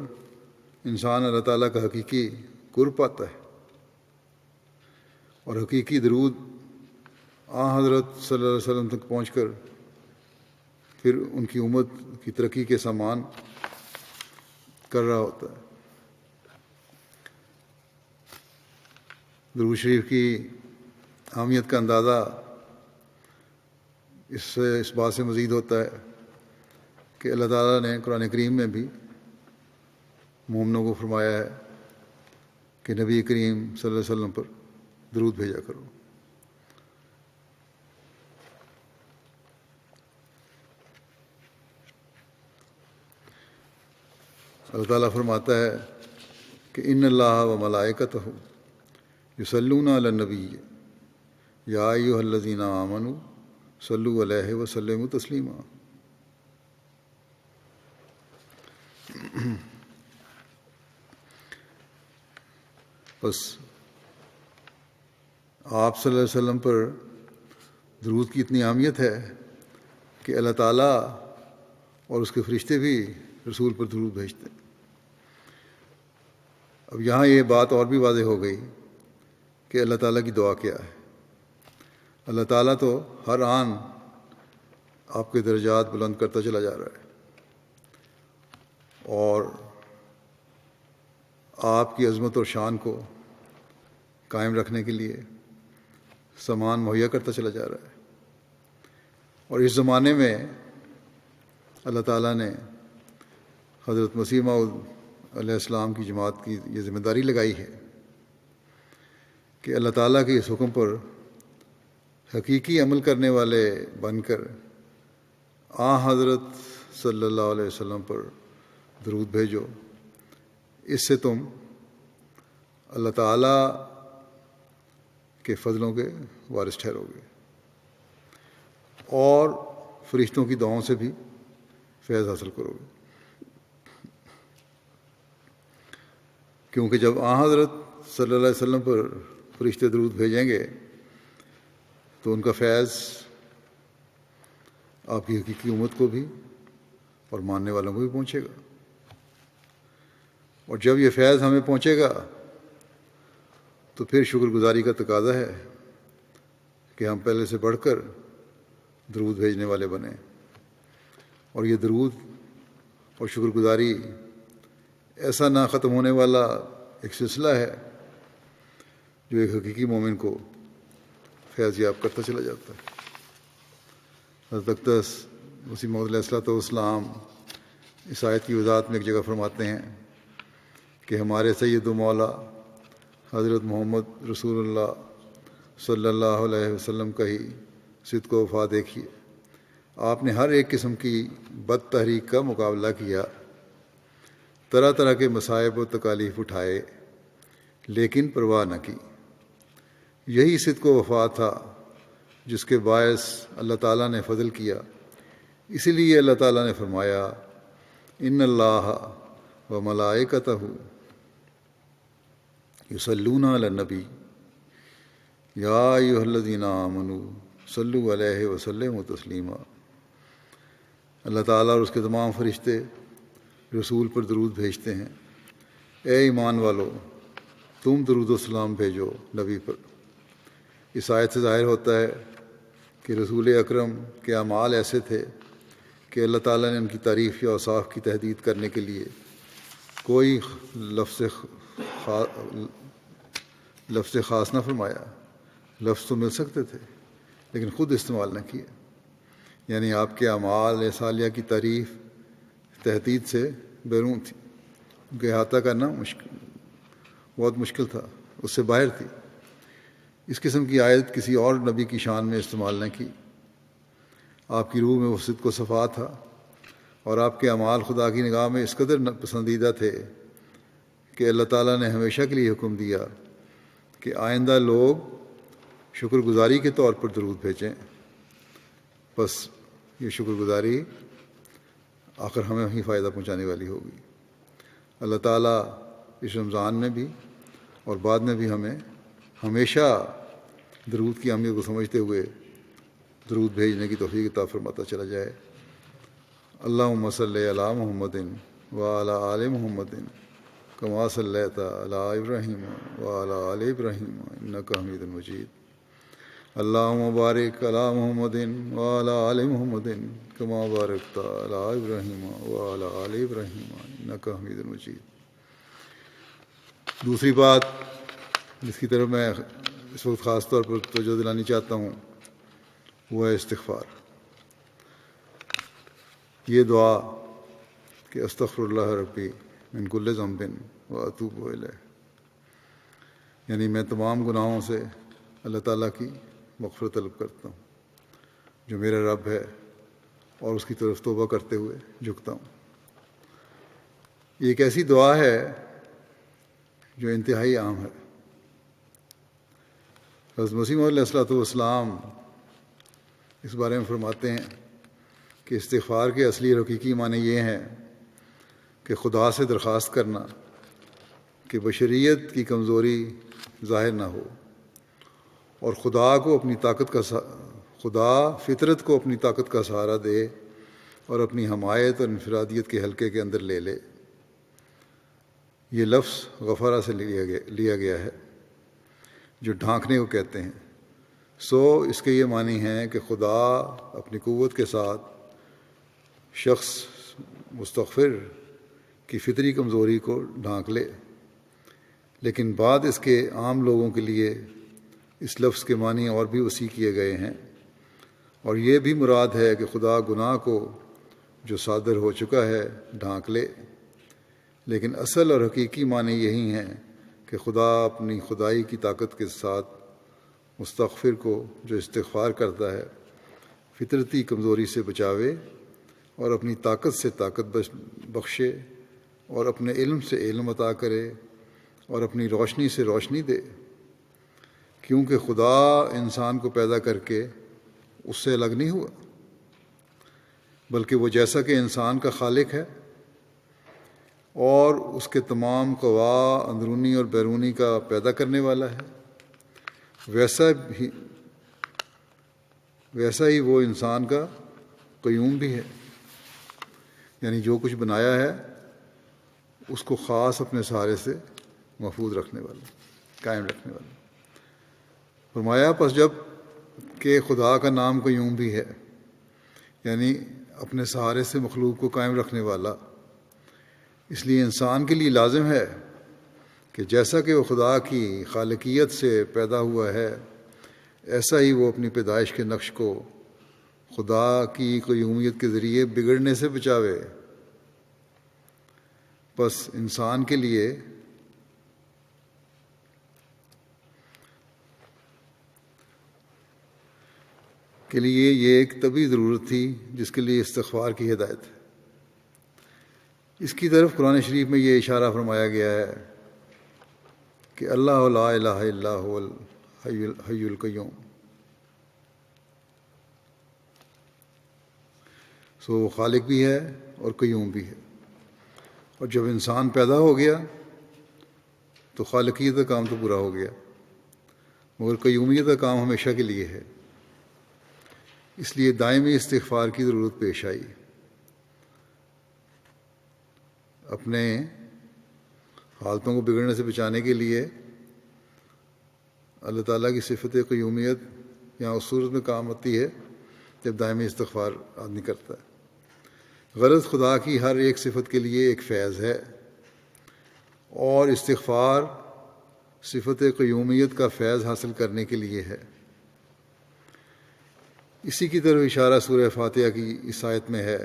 Speaker 2: انسان اللہ تعالیٰ کا حقیقی قرب پاتا ہے، اور حقیقی درود حضرت صلی اللہ علیہ وسلم تک پہنچ کر پھر ان کی امت کی ترقی کے سامان کر رہا ہوتا ہے. درود شریف کی اہمیت کا اندازہ اس بات سے مزید ہوتا ہے کہ اللہ تعالیٰ نے قرآن کریم میں بھی مومنوں کو فرمایا ہے کہ نبی کریم صلی اللہ علیہ وسلم پر درود بھیجا کرو. اللہ تعالیٰ فرماتا ہے کہ ان اللہ و ملائکتہ یصلون علی النبی یا ایھا الذین آمنوا صلوا علیہ وسلموا تسلیما. بس آپ صلی اللہ علیہ وسلم پر درود کی اتنی اہمیت ہے کہ اللہ تعالیٰ اور اس کے فرشتے بھی رسول پر درود بھیجتے ہیں. اب یہاں یہ بات اور بھی واضح ہو گئی کہ اللہ تعالیٰ کی دعا کیا ہے. اللہ تعالیٰ تو ہر آن آپ کے درجات بلند کرتا چلا جا رہا ہے اور آپ کی عظمت اور شان کو قائم رکھنے کے لیے سامان مہیا کرتا چلا جا رہا ہے. اور اس زمانے میں اللہ تعالیٰ نے حضرت مسیح موعود علیہ السلام کی جماعت کی یہ ذمہ داری لگائی ہے کہ اللہ تعالیٰ کے اس حکم پر حقیقی عمل کرنے والے بن کر حضرت صلی اللہ علیہ وسلم پر درود بھیجو. اس سے تم اللہ تعالیٰ کے فضلوں کے وارث ٹھہرو گے، اور فرشتوں کی دعاؤں سے بھی فیض حاصل کرو گے، کیونکہ جب حضرت صلی اللہ علیہ وسلم پر فرشتے درود بھیجیں گے تو ان کا فیض آپ کی حقیقی امت کو بھی اور ماننے والوں کو بھی پہنچے گا، اور جب یہ فیض ہمیں پہنچے گا تو پھر شکر گزاری کا تقاضا ہے کہ ہم پہلے سے بڑھ کر درود بھیجنے والے بنیں، اور یہ درود اور شکر گزاری ایسا نہ ختم ہونے والا ایک سلسلہ ہے جو ایک حقیقی مومن کو فیض یاب کرتا چلا جاتا ہے۔ حضرت اقدس مسیح موعود علیہ الصلوۃ والسلام اس آیت کی وضاحت میں ایک جگہ فرماتے ہیں کہ ہمارے سید و مولا حضرت محمد رسول اللہ صلی اللہ علیہ وسلم کا ہی صدق و وفا دیکھیے، آپ نے ہر ایک قسم کی بد تحریک کا مقابلہ کیا، طرح طرح کے مصائب و تکالیف اٹھائے، لیکن پرواہ نہ کی۔ یہی صدق و وفا تھا جس کے باعث اللہ تعالیٰ نے فضل کیا، اسی لیے اللہ تعالیٰ نے فرمایا ان اللہ و ملائکتہ یصلون علی النبی یا ایھا الذین آمنوا صلوا علیہ وسلموا تسلیما۔ اللہ تعالیٰ اور اس کے تمام فرشتے رسول پر درود بھیجتے ہیں، اے ایمان والو تم درود و سلام بھیجو نبی پر۔ اس آیت سے ظاہر ہوتا ہے کہ رسول اکرم کے اعمال ایسے تھے کہ اللہ تعالیٰ نے ان کی تعریف یا اوصاف کی تحدید کرنے کے لیے کوئی لفظ خاص نہ فرمایا۔ لفظ تو مل سکتے تھے لیکن خود استعمال نہ کیے، یعنی آپ کے اعمال صالحہ کی تعریف تحدید سے بیرون تھی، ان کا احاطہ کرنا بہت مشکل تھا، اس سے باہر تھی۔ اس قسم کی آیت کسی اور نبی کی شان میں استعمال نہ کی۔ آپ کی روح میں وہ صدق و صفا تھا، اور آپ کے اعمال خدا کی نگاہ میں اس قدر پسندیدہ تھے کہ اللہ تعالیٰ نے ہمیشہ کے لیے حکم دیا کہ آئندہ لوگ شکر گزاری کے طور پر درود بھیجیں۔ بس یہ شکر گزاری آخر ہمیں ہی فائدہ پہنچانے والی ہوگی۔ اللہ تعالیٰ اس رمضان میں بھی اور بعد میں بھی ہمیں ہمیشہ درود کی اہمیت کو سمجھتے ہوئے درود بھیجنے کی توفیق عطا فرماتا چلا جائے۔ اللہم صلی علی محمد وعلی آل محمد کما صلیت علی ابراہیم وعلی آل ابراہیم انک حمید مجید۔ اللہم بارک علی محمد وعلی آل محمد کما بارکت علی ابراہیم وعلی آل ابراہیم انک حمید مجید۔ دوسری بات جس کی طرف میں اس وقت خاص طور پر توجہ دلانی چاہتا ہوں وہ ہے استغفار۔ یہ دعا کہ استغفر اللہ ربی من کل ذنب واتوب الیہ، یعنی میں تمام گناہوں سے اللہ تعالیٰ کی مغفرت طلب کرتا ہوں جو میرا رب ہے، اور اس کی طرف توبہ کرتے ہوئے جھکتا ہوں۔ یہ ایک ایسی دعا ہے جو انتہائی عام ہے۔ حضرت مسیح موعود علیہ الصلوۃ والسلام اس بارے میں فرماتے ہیں کہ استغفار کے اصلی اور حقیقی معنی یہ ہیں کہ خدا سے درخواست کرنا کہ بشریت کی کمزوری ظاہر نہ ہو، اور خدا فطرت کو اپنی طاقت کا سہارا دے اور اپنی حمایت اور انفرادیت کے حلقے کے اندر لے لے۔ یہ لفظ غفرہ سے لیا گیا ہے جو ڈھانکنے کو کہتے ہیں۔ اس کے یہ معنی ہیں کہ خدا اپنی قوت کے ساتھ شخص مستغفر کی فطری کمزوری کو ڈھانک لے، لیکن بعد اس کے عام لوگوں کے لیے اس لفظ کے معنی اور بھی وسیع کیے گئے ہیں، اور یہ بھی مراد ہے کہ خدا گناہ کو جو صادر ہو چکا ہے ڈھانک لے، لیکن اصل اور حقیقی معنی یہی ہیں کہ خدا اپنی خدائی کی طاقت کے ساتھ مستغفر کو جو استغفار کرتا ہے فطرتی کمزوری سے بچاوے، اور اپنی طاقت سے طاقت بخشے، اور اپنے علم سے علم عطا کرے، اور اپنی روشنی سے روشنی دے۔ کیونکہ خدا انسان کو پیدا کر کے اس سے الگ نہیں ہوا، بلکہ وہ جیسا کہ انسان کا خالق ہے اور اس کے تمام قوا اندرونی اور بیرونی کا پیدا کرنے والا ہے، ویسا ہی وہ انسان کا قیوم بھی ہے، یعنی جو کچھ بنایا ہے اس کو خاص اپنے سہارے سے محفوظ رکھنے والا، قائم رکھنے والا۔ فرمایا پس جب کہ خدا کا نام قیوم بھی ہے، یعنی اپنے سہارے سے مخلوق کو قائم رکھنے والا، اس لیے انسان کے لیے لازم ہے کہ جیسا کہ وہ خدا کی خالقیت سے پیدا ہوا ہے، ایسا ہی وہ اپنی پیدائش کے نقش کو خدا کی قیومیت کے ذریعے بگڑنے سے بچاوے۔ بس انسان کے لیے یہ ایک طبی ضرورت تھی جس کے لیے استغفار کی ہدایت ہے۔ اس کی طرف قرآن شریف میں یہ اشارہ فرمایا گیا ہے کہ اللہ لا الہ الا هو الحی القیوم، سو وہ خالق بھی ہے اور قیوم بھی ہے، اور جب انسان پیدا ہو گیا تو خالقیت کا کام تو پورا ہو گیا، مگر قیومیت کا کام ہمیشہ کے لیے ہے، اس لیے دائمی استغفار کی ضرورت پیش آئی۔ اپنے حالتوں کو بگڑنے سے بچانے کے لیے اللہ تعالیٰ کی صفت قیومیت یہاں اس صورت میں کام آتی ہے جب دائمی استغفار آدمی کرتا ہے۔ غرض خدا کی ہر ایک صفت کے لیے ایک فیض ہے، اور استغفار صفت قیومیت کا فیض حاصل کرنے کے لیے ہے۔ اسی کی طرف اشارہ سورہ فاتحہ کی اس آیت میں ہے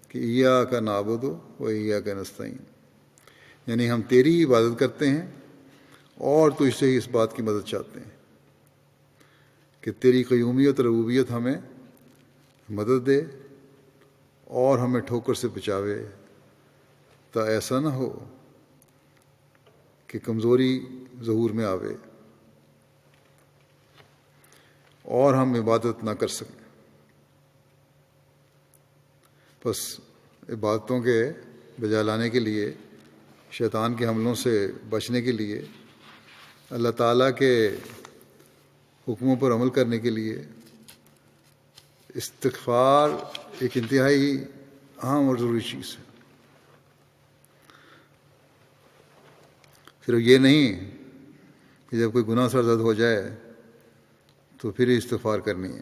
Speaker 2: کہ ایاک نعبد و ایاک نستعین، یعنی ہم تیری عبادت کرتے ہیں اور تجھ سے ہی اس بات کی مدد چاہتے ہیں کہ تیری قیومیت اور ربوبیت ہمیں مدد دے اور ہمیں ٹھوکر سے بچاوے، تا ایسا نہ ہو کہ کمزوری ظہور میں آوے اور ہم عبادت نہ کر سکیں۔ بس عبادتوں کے بجا لانے کے لیے، شیطان کے حملوں سے بچنے کے لیے، اللہ تعالیٰ کے حکموں پر عمل کرنے کے لیے استغفار ایک انتہائی اہم اور ضروری چیز ہے۔ صرف یہ نہیں کہ جب کوئی گناہ سرزد ہو جائے تو پھر ہی استغفار کرنی ہے،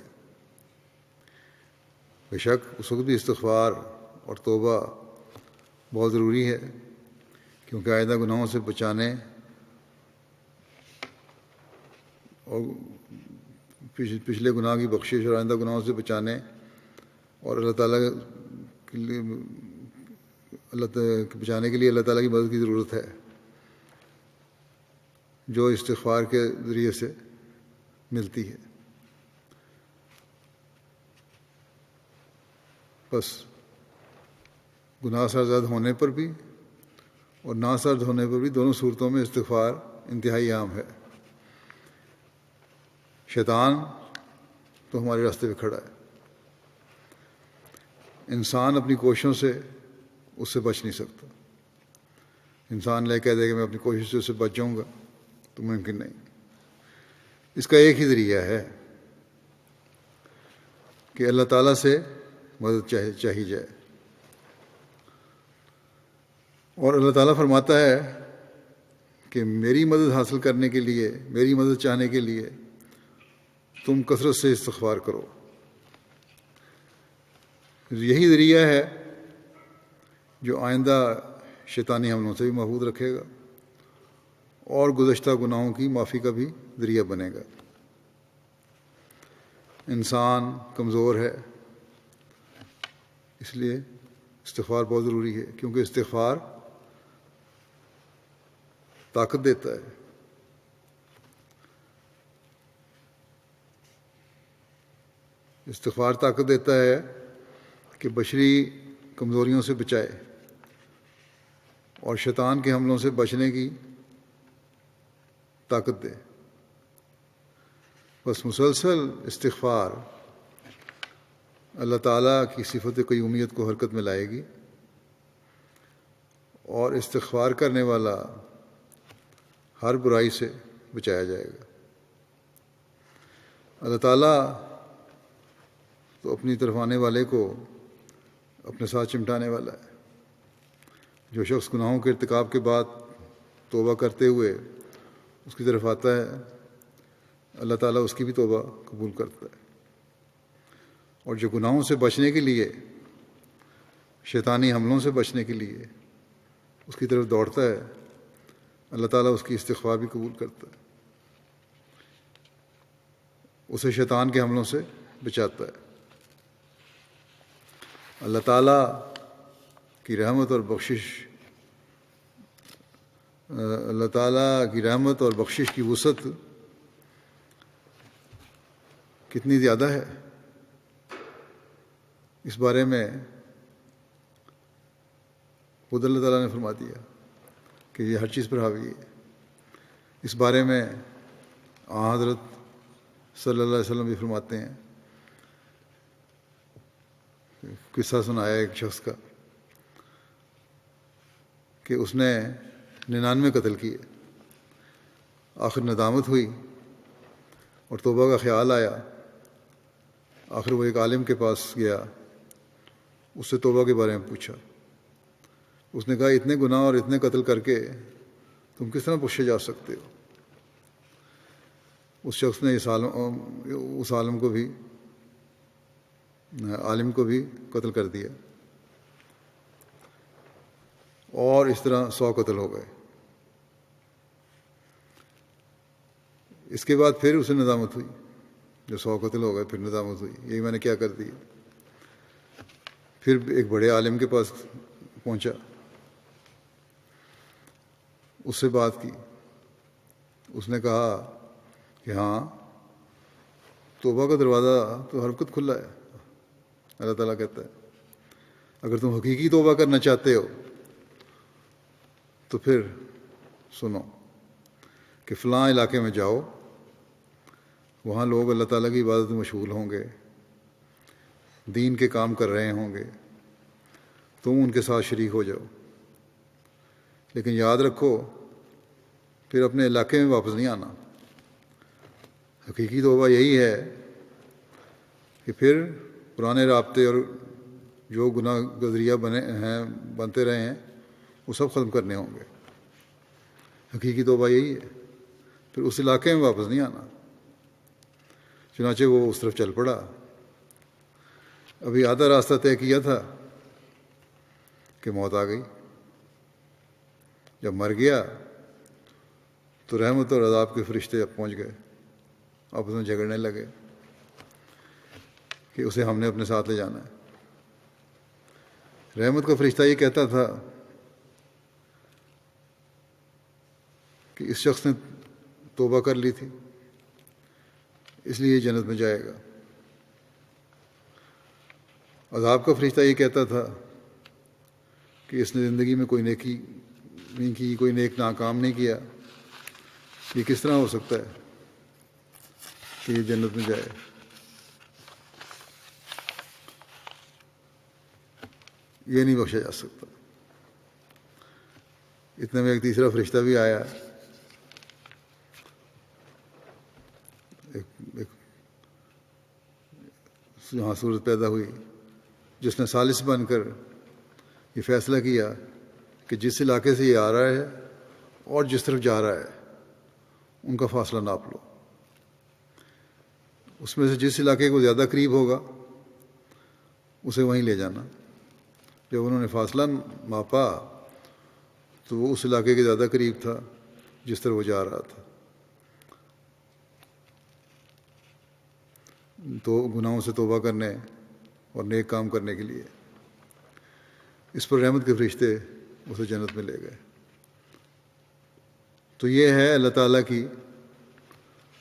Speaker 2: بے شک اس وقت بھی استغفار اور توبہ بہت ضروری ہے، کیونکہ آئندہ گناہوں سے بچانے اور پچھلے گناہ کی بخشش اور آئندہ گناہوں سے بچانے اور اللہ تعالیٰ کے لیے بچانے کے لیے اللہ تعالیٰ کی مدد کی ضرورت ہے، جو استغفار کے ذریعے سے ملتی ہے۔ بس گناہ سرزد ہونے پر بھی اور نا سرد ہونے پر بھی دونوں صورتوں میں استغفار انتہائی عام ہے۔ شیطان تو ہمارے راستے پہ کھڑا ہے، انسان اپنی کوششوں سے اس سے بچ نہیں سکتا۔ انسان کہہ دے کہ میں اپنی کوشش سے اس سے بچ جاؤں گا تو ممکن نہیں۔ اس کا ایک ہی ذریعہ ہے کہ اللہ تعالیٰ سے مدد چاہی جائے، اور اللہ تعالیٰ فرماتا ہے کہ میری مدد حاصل کرنے کے لیے، میری مدد چاہنے کے لیے تم کثرت سے استغفار کرو۔ یہی ذریعہ ہے جو آئندہ شیطانی حملوں سے بھی محفوظ رکھے گا اور گزشتہ گناہوں کی معافی کا بھی ذریعہ بنے گا۔ انسان کمزور ہے، اس لیے استغفار بہت ضروری ہے، کیونکہ استغفار طاقت دیتا ہے۔ استغفار طاقت دیتا ہے کہ بشری کمزوریوں سے بچائے اور شیطان کے حملوں سے بچنے کی طاقت دے۔ بس مسلسل استغفار اللہ تعالیٰ کی صفت قیومیت کو حرکت میں لائے گی، اور استغفار کرنے والا ہر برائی سے بچایا جائے گا۔ اللہ تعالیٰ تو اپنی طرف آنے والے کو اپنے ساتھ چمٹانے والا ہے۔ جو شخص گناہوں کے ارتکاب کے بعد توبہ کرتے ہوئے اس کی طرف آتا ہے، اللہ تعالیٰ اس کی بھی توبہ قبول کرتا ہے، اور جو گناہوں سے بچنے کے لیے، شیطانی حملوں سے بچنے کے لیے اس کی طرف دوڑتا ہے، اللہ تعالیٰ اس کی استغفار بھی قبول کرتا ہے، اسے شیطان کے حملوں سے بچاتا ہے۔ اللہ تعالیٰ کی رحمت اور بخشش، اللہ تعالیٰ کی رحمت اور بخشش کی وسعت کتنی زیادہ ہے، اس بارے میں خود اللہ تعالیٰ نے فرما دیا کہ یہ ہر چیز پر حاوی ہے۔ اس بارے میں حضرت صلی اللہ علیہ وسلم بھی فرماتے ہیں، قصہ سنایا ایک شخص کا کہ اس نے 99 قتل کیے، آخر ندامت ہوئی اور توبہ کا خیال آیا، آخر وہ ایک عالم کے پاس گیا، اس سے توبہ کے بارے میں پوچھا۔ اس نے کہا اتنے گناہ اور اتنے قتل کر کے تم کس طرح بخشے جا سکتے ہو؟ اس شخص نے اس عالم کو بھی قتل کر دیا، اور اس طرح 100 قتل ہو گئے۔ اس کے بعد پھر اسے ندامت ہوئی، جو 100 قتل ہو گئے پھر ندامت ہوئی، یہی میں نے کیا کر دیا۔ پھر ایک بڑے عالم کے پاس پہنچا، اس سے بات کی، اس نے کہا کہ ہاں توبہ کا دروازہ تو ہر وقت کھلا ہے۔ اللہ تعالیٰ کہتا ہے اگر تم حقیقی توبہ کرنا چاہتے ہو تو پھر سنو کہ فلاں علاقے میں جاؤ، وہاں لوگ اللہ تعالیٰ کی عبادت میں مشغول ہوں گے، دین کے کام کر رہے ہوں گے، تم ان کے ساتھ شریک ہو جاؤ، لیکن یاد رکھو پھر اپنے علاقے میں واپس نہیں آنا۔ حقیقی توبہ یہی ہے کہ پھر پرانے رابطے اور جو گناہ گزریہ بنتے رہے ہیں وہ سب ختم کرنے ہوں گے۔ حقیقی توبہ یہی ہے، پھر اس علاقے میں واپس نہیں آنا۔ چنانچہ وہ اس طرف چل پڑا، ابھی آدھا راستہ طے کیا تھا کہ موت آ گئی۔ جب مر گیا تو رحمت اور عذاب کے فرشتے اب پہنچ گئے، آپس میں جھگڑنے لگے کہ اسے ہم نے اپنے ساتھ لے جانا ہے۔ رحمت کا فرشتہ یہ کہتا تھا کہ اس شخص نے توبہ کر لی تھی اس لیے جنت میں جائے گا۔ عذاب کا فرشتہ یہ کہتا تھا کہ اس نے زندگی میں کوئی نیکی نہیں کی، کوئی نیک ناکام نہیں کیا، یہ کس طرح ہو سکتا ہے کہ یہ جنت میں جائے۔ یہ نہیں بخشا جا سکتا۔ اتنے میں ایک تیسرا فرشتہ بھی آیا، یہاں صورت پیدا ہوئی جس نے ثالث بن کر یہ فیصلہ کیا کہ جس علاقے سے یہ آ رہا ہے اور جس طرف جا رہا ہے ان کا فاصلہ ناپ لو، اس میں سے جس علاقے کو زیادہ قریب ہوگا اسے وہیں لے جانا۔ جب انہوں نے فاصلہ ماپا تو وہ اس علاقے کے زیادہ قریب تھا جس طرح وہ جا رہا تھا۔ تو گناہوں سے توبہ کرنے اور نیک کام کرنے کے لیے اس پر رحمت کے فرشتے اسے جنت میں لے گئے۔ تو یہ ہے اللہ تعالیٰ کی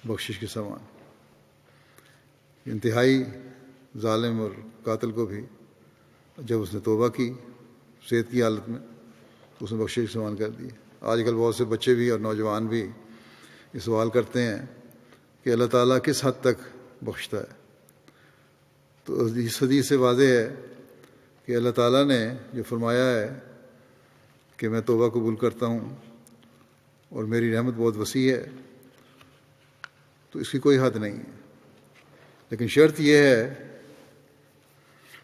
Speaker 2: بخشش کے سامان۔ انتہائی ظالم اور قاتل کو بھی جب اس نے توبہ کی صحت کی حالت میں تو اس نے بخشش کے سامان کر دی۔ آج کل بہت سے بچے بھی اور نوجوان بھی یہ سوال کرتے ہیں کہ اللہ تعالیٰ کس حد تک بخشتا ہے. تو اس حدیث سے واضح ہے کہ اللہ تعالیٰ نے جو فرمایا ہے کہ میں توبہ قبول کرتا ہوں اور میری رحمت بہت وسیع ہے، تو اس کی کوئی حد نہیں ہے. لیکن شرط یہ ہے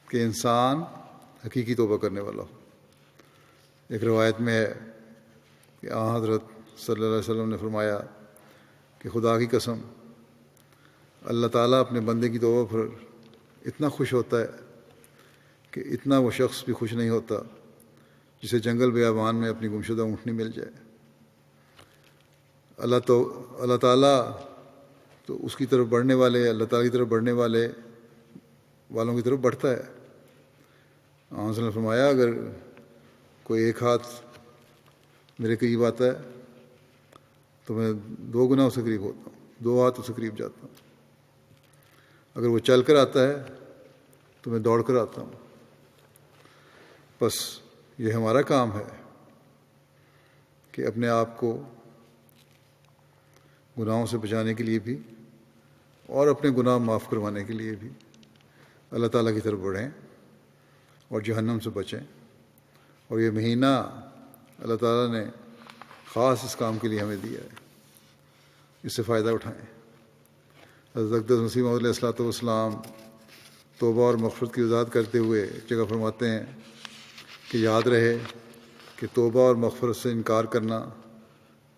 Speaker 2: کہ انسان حقیقی توبہ کرنے والا ہو. ایک روایت میں ہے کہ حضرت صلی اللہ علیہ وسلم نے فرمایا کہ خدا کی قسم، اللہ تعالیٰ اپنے بندے کی توبہ پر اتنا خوش ہوتا ہے کہ اتنا وہ شخص بھی خوش نہیں ہوتا جسے جنگل بیابان میں اپنی گمشدہ اونٹنی مل جائے. اللہ تعالیٰ تو اس کی طرف بڑھنے والے، اللہ تعالیٰ کی طرف بڑھنے والوں کی طرف بڑھتا ہے. آپ نے فرمایا اگر کوئی ایک ہاتھ میرے قریب آتا ہے تو میں 2 گنا اس سے قریب ہوتا ہوں، 2 ہاتھ اس سے قریب جاتا ہوں. اگر وہ چل کر آتا ہے تو میں دوڑ کر آتا ہوں. بس یہ ہمارا کام ہے کہ اپنے آپ کو گناہوں سے بچانے کے لیے بھی اور اپنے گناہ معاف کروانے کے لیے بھی اللہ تعالیٰ کی طرف بڑھیں اور جہنم سے بچیں. اور یہ مہینہ اللہ تعالیٰ نے خاص اس کام کے لیے ہمیں دیا ہے، اس سے فائدہ اٹھائیں. حضرت اقدس مسیح موعود علیہ الصلوۃ والسلام توبہ اور مغفرت کی وضاحت کرتے ہوئے ایک جگہ فرماتے ہیں کہ یاد رہے کہ توبہ اور مغفرت سے انکار کرنا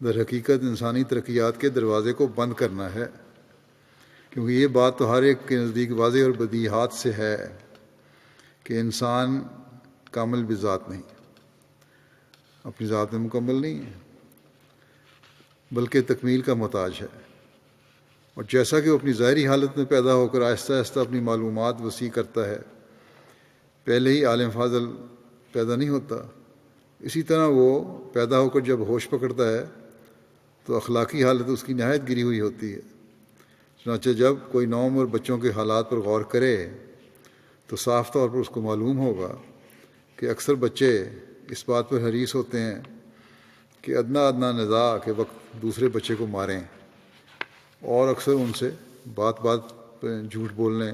Speaker 2: در حقیقت انسانی ترقیات کے دروازے کو بند کرنا ہے، کیونکہ یہ بات تو ہر ایک کے نزدیک واضح اور بدیہات سے ہے کہ انسان کامل بذات نہیں، اپنی ذات میں مکمل نہیں ہے، بلکہ تکمیل کا محتاج ہے. اور جیسا کہ وہ اپنی ظاہری حالت میں پیدا ہو کر آہستہ آہستہ اپنی معلومات وسیع کرتا ہے، پہلے ہی عالم فاضل پیدا نہیں ہوتا، اسی طرح وہ پیدا ہو کر جب ہوش پکڑتا ہے تو اخلاقی حالت اس کی نہایت گری ہوئی ہوتی ہے. چنانچہ جب کوئی نوعمر بچوں کے حالات پر غور کرے تو صاف طور پر اس کو معلوم ہوگا کہ اکثر بچے اس بات پر حریص ہوتے ہیں کہ ادنا نزاع کے وقت دوسرے بچے کو ماریں، اور اکثر ان سے بات پہ جھوٹ بولنے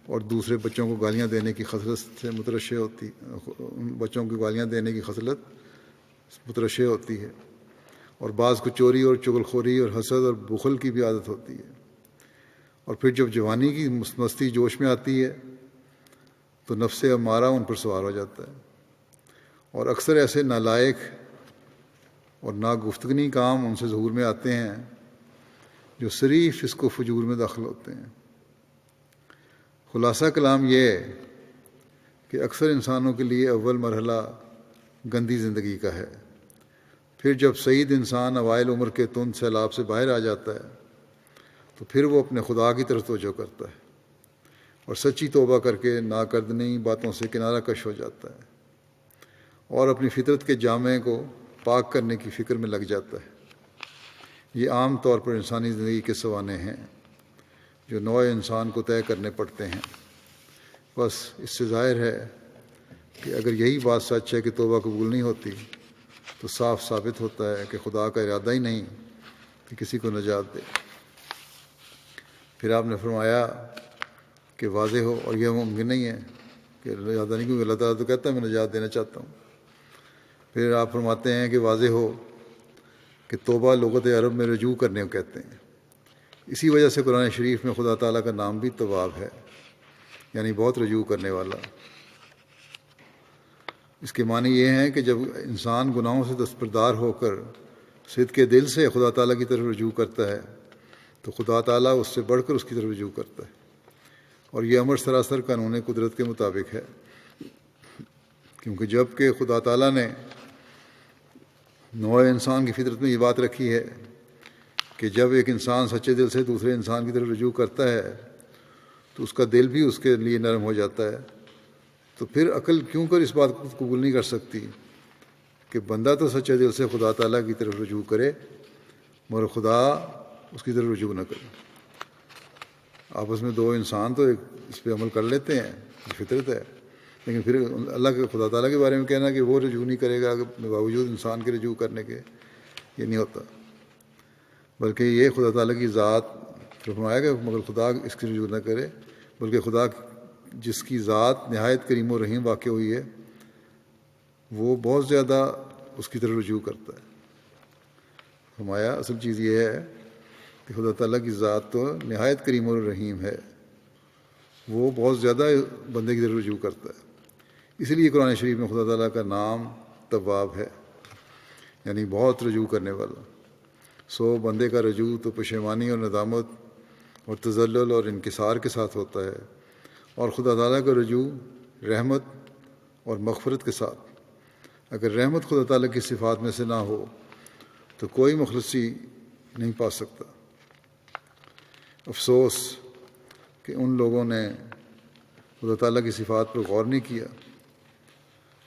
Speaker 2: اور دوسرے بچوں کو گالیاں دینے کی خصلت سے مترشح ہوتی، بچوں کو گالیاں دینے کی خصلت مترشح ہوتی ہے. اور بعض کو چوری اور چغلخوری اور حسد اور بخل کی بھی عادت ہوتی ہے. اور پھر جب جوانی کی مستی جوش میں آتی ہے تو نفس امارہ ان پر سوار ہو جاتا ہے، اور اکثر ایسے نالائق اور ناگفتگنی کام ان سے ظہور میں آتے ہیں جو صریف فسق و فجور میں داخل ہوتے ہیں. خلاصہ کلام یہ ہے کہ اکثر انسانوں کے لیے اول مرحلہ گندی زندگی کا ہے. پھر جب سعید انسان اوائل عمر کے تند سیلاب سے باہر آ جاتا ہے تو پھر وہ اپنے خدا کی طرف توجہ کرتا ہے اور سچی توبہ کر کے ناکردنی باتوں سے کنارہ کش ہو جاتا ہے اور اپنی فطرت کے جامے کو پاک کرنے کی فکر میں لگ جاتا ہے. یہ عام طور پر انسانی زندگی کے سوانے ہیں جو نوع انسان کو طے کرنے پڑتے ہیں. بس اس سے ظاہر ہے کہ اگر یہی بات سچ ہے کہ توبہ قبول نہیں ہوتی تو صاف ثابت ہوتا ہے کہ خدا کا ارادہ ہی نہیں کہ کسی کو نجات دے. پھر آپ نے فرمایا کہ واضح ہو، اور یہ ممکن نہیں ہے کہ ارادہ نہیں، کیونکہ اللہ تعالیٰ تو کہتا ہے میں نجات دینا چاہتا ہوں. پھر آپ فرماتے ہیں کہ واضح ہو کہ توبہ لغت عرب میں رجوع کرنے کو کہتے ہیں. اسی وجہ سے قرآن شریف میں خدا تعالیٰ کا نام بھی تواب ہے، یعنی بہت رجوع کرنے والا. اس کے معنی یہ ہیں کہ جب انسان گناہوں سے دستبردار ہو کر صدق کے دل سے خدا تعالیٰ کی طرف رجوع کرتا ہے تو خدا تعالیٰ اس سے بڑھ کر اس کی طرف رجوع کرتا ہے. اور یہ امر سراسر قانون قدرت کے مطابق ہے، کیونکہ جب کہ خدا تعالیٰ نے نوع انسان کی فطرت میں یہ بات رکھی ہے کہ جب ایک انسان سچے دل سے دوسرے انسان کی طرف رجوع کرتا ہے تو اس کا دل بھی اس کے لیے نرم ہو جاتا ہے، تو پھر عقل کیوں کر اس بات کو قبول نہیں کر سکتی کہ بندہ تو سچے دل سے خدا تعالیٰ کی طرف رجوع کرے مگر خدا اس کی طرف رجوع نہ کرے. آپس میں 2 انسان تو اس پہ عمل کر لیتے ہیں، یہ فطرت ہے، لیکن پھر اللہ کے خدا تعالیٰ کے بارے میں کہنا کہ وہ رجوع نہیں کرے گا باوجود انسان کے رجوع کرنے کے، یہ نہیں ہوتا. بلکہ یہ خدا تعالیٰ کی ذات پھر فرمایا کہ مگر خدا اس کی رجوع نہ کرے، بلکہ خدا جس کی ذات نہایت کریم و رحیم واقع ہوئی ہے وہ بہت زیادہ اس کی طرف رجوع کرتا ہے۔ فرمایا اصل چیز یہ ہے کہ خدا تعالیٰ کی ذات تو نہایت کریم و رحیم ہے، وہ بہت زیادہ بندے کی طرف رجوع کرتا ہے۔ اسی لیے قرآن شریف میں خدا تعالیٰ کا نام تواب ہے، یعنی بہت رجوع کرنے والا۔ سو بندے کا رجوع تو پشیمانی اور ندامت اور تذلل اور انکسار کے ساتھ ہوتا ہے، اور خدا تعالیٰ کا رجوع رحمت اور مغفرت کے ساتھ۔ اگر رحمت خدا تعالیٰ کی صفات میں سے نہ ہو تو کوئی مخلصی نہیں پا سکتا۔ افسوس کہ ان لوگوں نے خدا تعالیٰ کی صفات پر غور نہیں کیا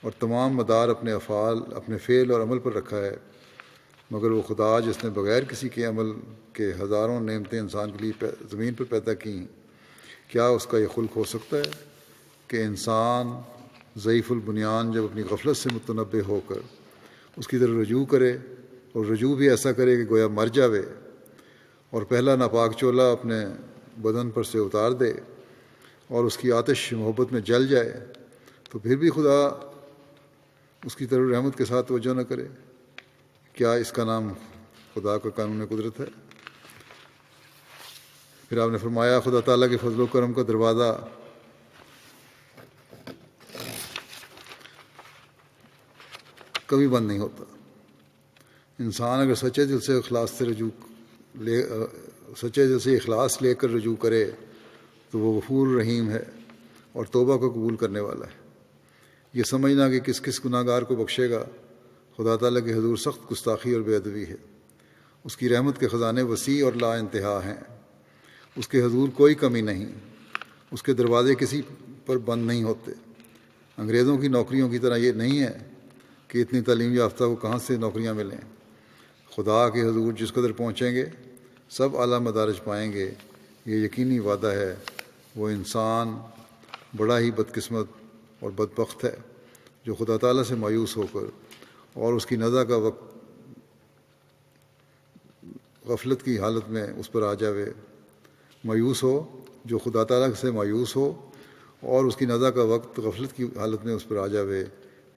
Speaker 2: اور تمام مدار اپنے افعال، اپنے فعل اور عمل پر رکھا ہے، مگر وہ خدا جس نے بغیر کسی کے عمل کے ہزاروں نعمتیں انسان کے لیے زمین پر پیدا کی، کیا اس کا یہ خلق ہو سکتا ہے کہ انسان ضعیف البنیان جب اپنی غفلت سے متنبہ ہو کر اس کی طرف رجوع کرے، اور رجوع بھی ایسا کرے کہ گویا مر جاوے، اور پہلا ناپاک چولہا اپنے بدن پر سے اتار دے اور اس کی آتش محبت میں جل جائے، تو پھر بھی خدا اس کی طرف رحمت کے ساتھ توجہ نہ کرے؟ کیا اس کا نام خدا کا قانون قدرت ہے؟ پھر آپ نے فرمایا خدا تعالیٰ کے فضل و کرم کا دروازہ کبھی بند نہیں ہوتا۔ انسان اگر سچے دل سے اخلاص لے کر رجوع کرے تو وہ غفور رحیم ہے اور توبہ کو قبول کرنے والا ہے۔ یہ سمجھنا کہ کس کس گناہ گار کو بخشے گا، خدا تعالیٰ کے حضور سخت گستاخی اور بے ادبی ہے۔ اس کی رحمت کے خزانے وسیع اور لا انتہا ہیں، اس کے حضور کوئی کمی نہیں، اس کے دروازے کسی پر بند نہیں ہوتے۔ انگریزوں کی نوکریوں کی طرح یہ نہیں ہے کہ اتنی تعلیم یافتہ کو کہاں سے نوکریاں ملیں۔ خدا کے حضور جس قدر پہنچیں گے سب اعلیٰ مدارج پائیں گے، یہ یقینی وعدہ ہے۔ وہ انسان بڑا ہی بدقسمت اور بدبخت ہے جو خدا تعالیٰ سے مایوس ہو کر اور اس کی نزع کا وقت غفلت کی حالت میں اس پر آ جاوے۔ مایوس ہو جو خدا تعالیٰ سے مایوس ہو اور اس کی نزع کا وقت غفلت کی حالت میں اس پر آ جاوے،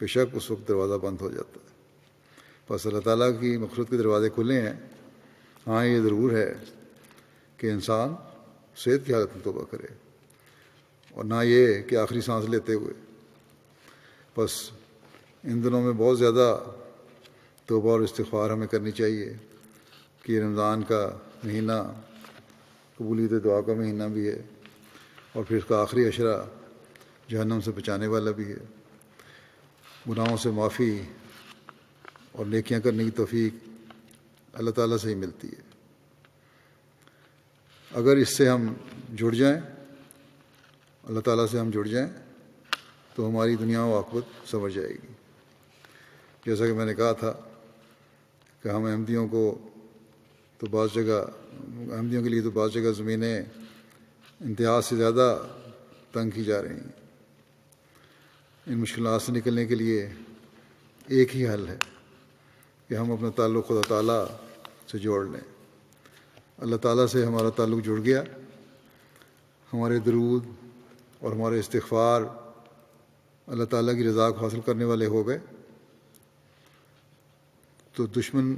Speaker 2: بے شک اس وقت دروازہ بند ہو جاتا ہے۔ بس اللہ تعالیٰ کی مغفرت کے دروازے کھلے ہیں۔ ہاں یہ ضرور ہے کہ انسان صحت کی حالت میں توبہ کرے، اور نہ یہ کہ آخری سانس لیتے ہوئے۔ بس ان دنوں میں بہت زیادہ توبہ اور استغفار ہمیں کرنی چاہیے کہ یہ رمضان کا مہینہ قبولیت دعا کا مہینہ بھی ہے، اور پھر اس کا آخری عشرہ جہنم سے بچانے والا بھی ہے۔ گناہوں سے معافی اور نیکیاں کرنے کی توفیق اللہ تعالیٰ سے ہی ملتی ہے۔ اگر اس سے ہم جڑ جائیں، اللہ تعالیٰ سے ہم جڑ جائیں، تو ہماری دنیا و عاقبت سمجھ جائے گی۔ جیسا کہ میں نے کہا تھا کہ ہم احمدیوں کو تو بعض جگہ احمدیوں کے لیے تو بعض جگہ زمینیں انتہا سے زیادہ تنگ کی جا رہی ہیں۔ ان مشکلات سے نکلنے کے لیے ایک ہی حل ہے کہ ہم اپنا تعلق خدا تعالیٰ سے جوڑ لیں۔ اللہ تعالیٰ سے ہمارا تعلق جڑ گیا، ہمارے درود اور ہمارے استغفار اللہ تعالیٰ کی رضا کو حاصل کرنے والے ہو گئے، تو دشمن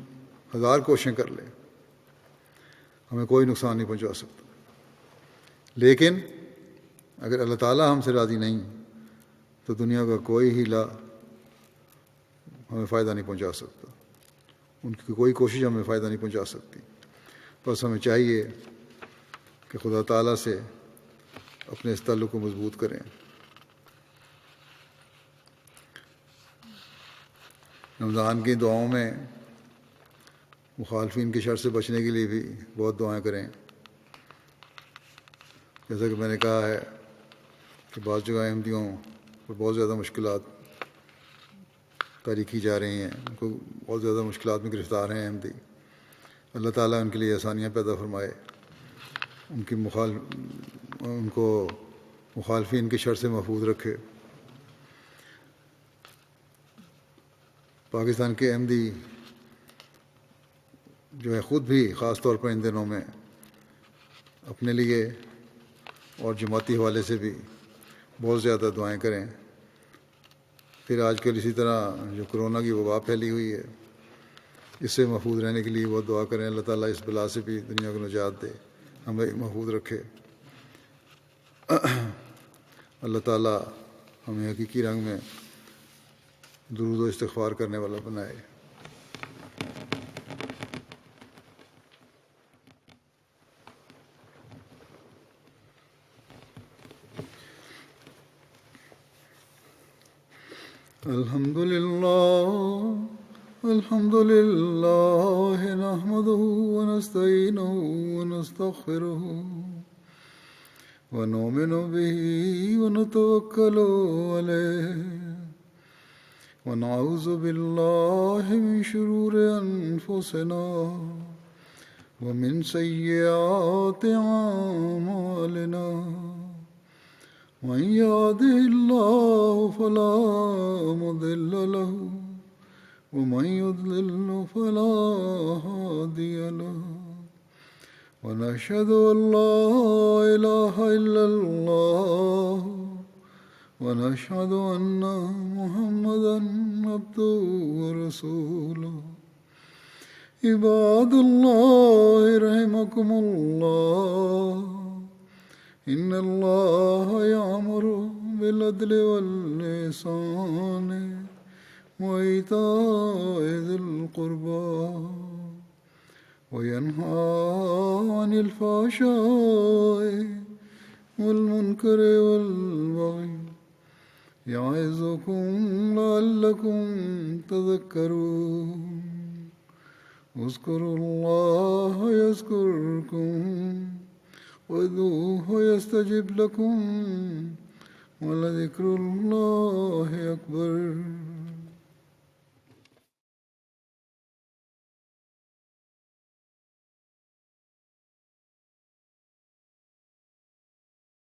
Speaker 2: ہزار کوششیں کر لے، ہمیں کوئی نقصان نہیں پہنچا سکتا۔ لیکن اگر اللہ تعالیٰ ہم سے راضی نہیں تو دنیا کا کوئی ہیلا ہمیں فائدہ نہیں پہنچا سکتا، ان کی کوئی کوشش ہمیں فائدہ نہیں پہنچا سکتی۔ بس ہمیں چاہیے کہ خدا تعالیٰ سے اپنے اس تعلق کو مضبوط کریں۔ رمضان کی دعاؤں میں مخالفین کے شر سے بچنے کے لیے بھی بہت دعائیں کریں۔ جیسا کہ میں نے کہا ہے کہ بعض جگہ احمدیوں پر بہت زیادہ مشکلات طاری کی جا رہی ہیں، ان کو بہت زیادہ مشکلات میں گرفتار ہیں احمدی۔ اللہ تعالیٰ ان کے لیے آسانیاں پیدا فرمائے، ان کو مخالفین کے شر سے محفوظ رکھے۔ پاکستان کے احمدی جو ہے خود بھی خاص طور پر ان دنوں میں اپنے لیے اور جماعتی حوالے سے بھی بہت زیادہ دعائیں کریں. پھر آج کل اسی طرح جو کرونا کی وبا پھیلی ہوئی ہے، اس سے محفوظ رہنے کے لیے وہ دعا کریں اللہ تعالیٰ اس بلا سے بھی دنیا کو نجات دے، ہمیں محفوظ رکھے. اللہ تعالیٰ ہمیں حقیقی رنگ میں درود و استغفار کرنے والا بنائے. الحمد للہ نحمده ونستعینه ونستغفره ونؤمن به ونتوکل علیہ ونعوذ باللہ من شرور انفسنا ومن سیئات اعمالنا من يهده الله فلا مضل له ومن يضلل فلا هادي له ونشهد أن لا إله إلا الله ونشهد أن محمدا عبده ورسوله. عباد الله رحمكم الله، إن الله يأمر بالعدل والإحسان وإيتاء ذي القربى وينهى عن الفحشاء والمنكر والبغي يعظكم لعلكم تذكرون. اذكروا الله يذكركم وادعوه يستجب لكم ولذكر الله أكبر.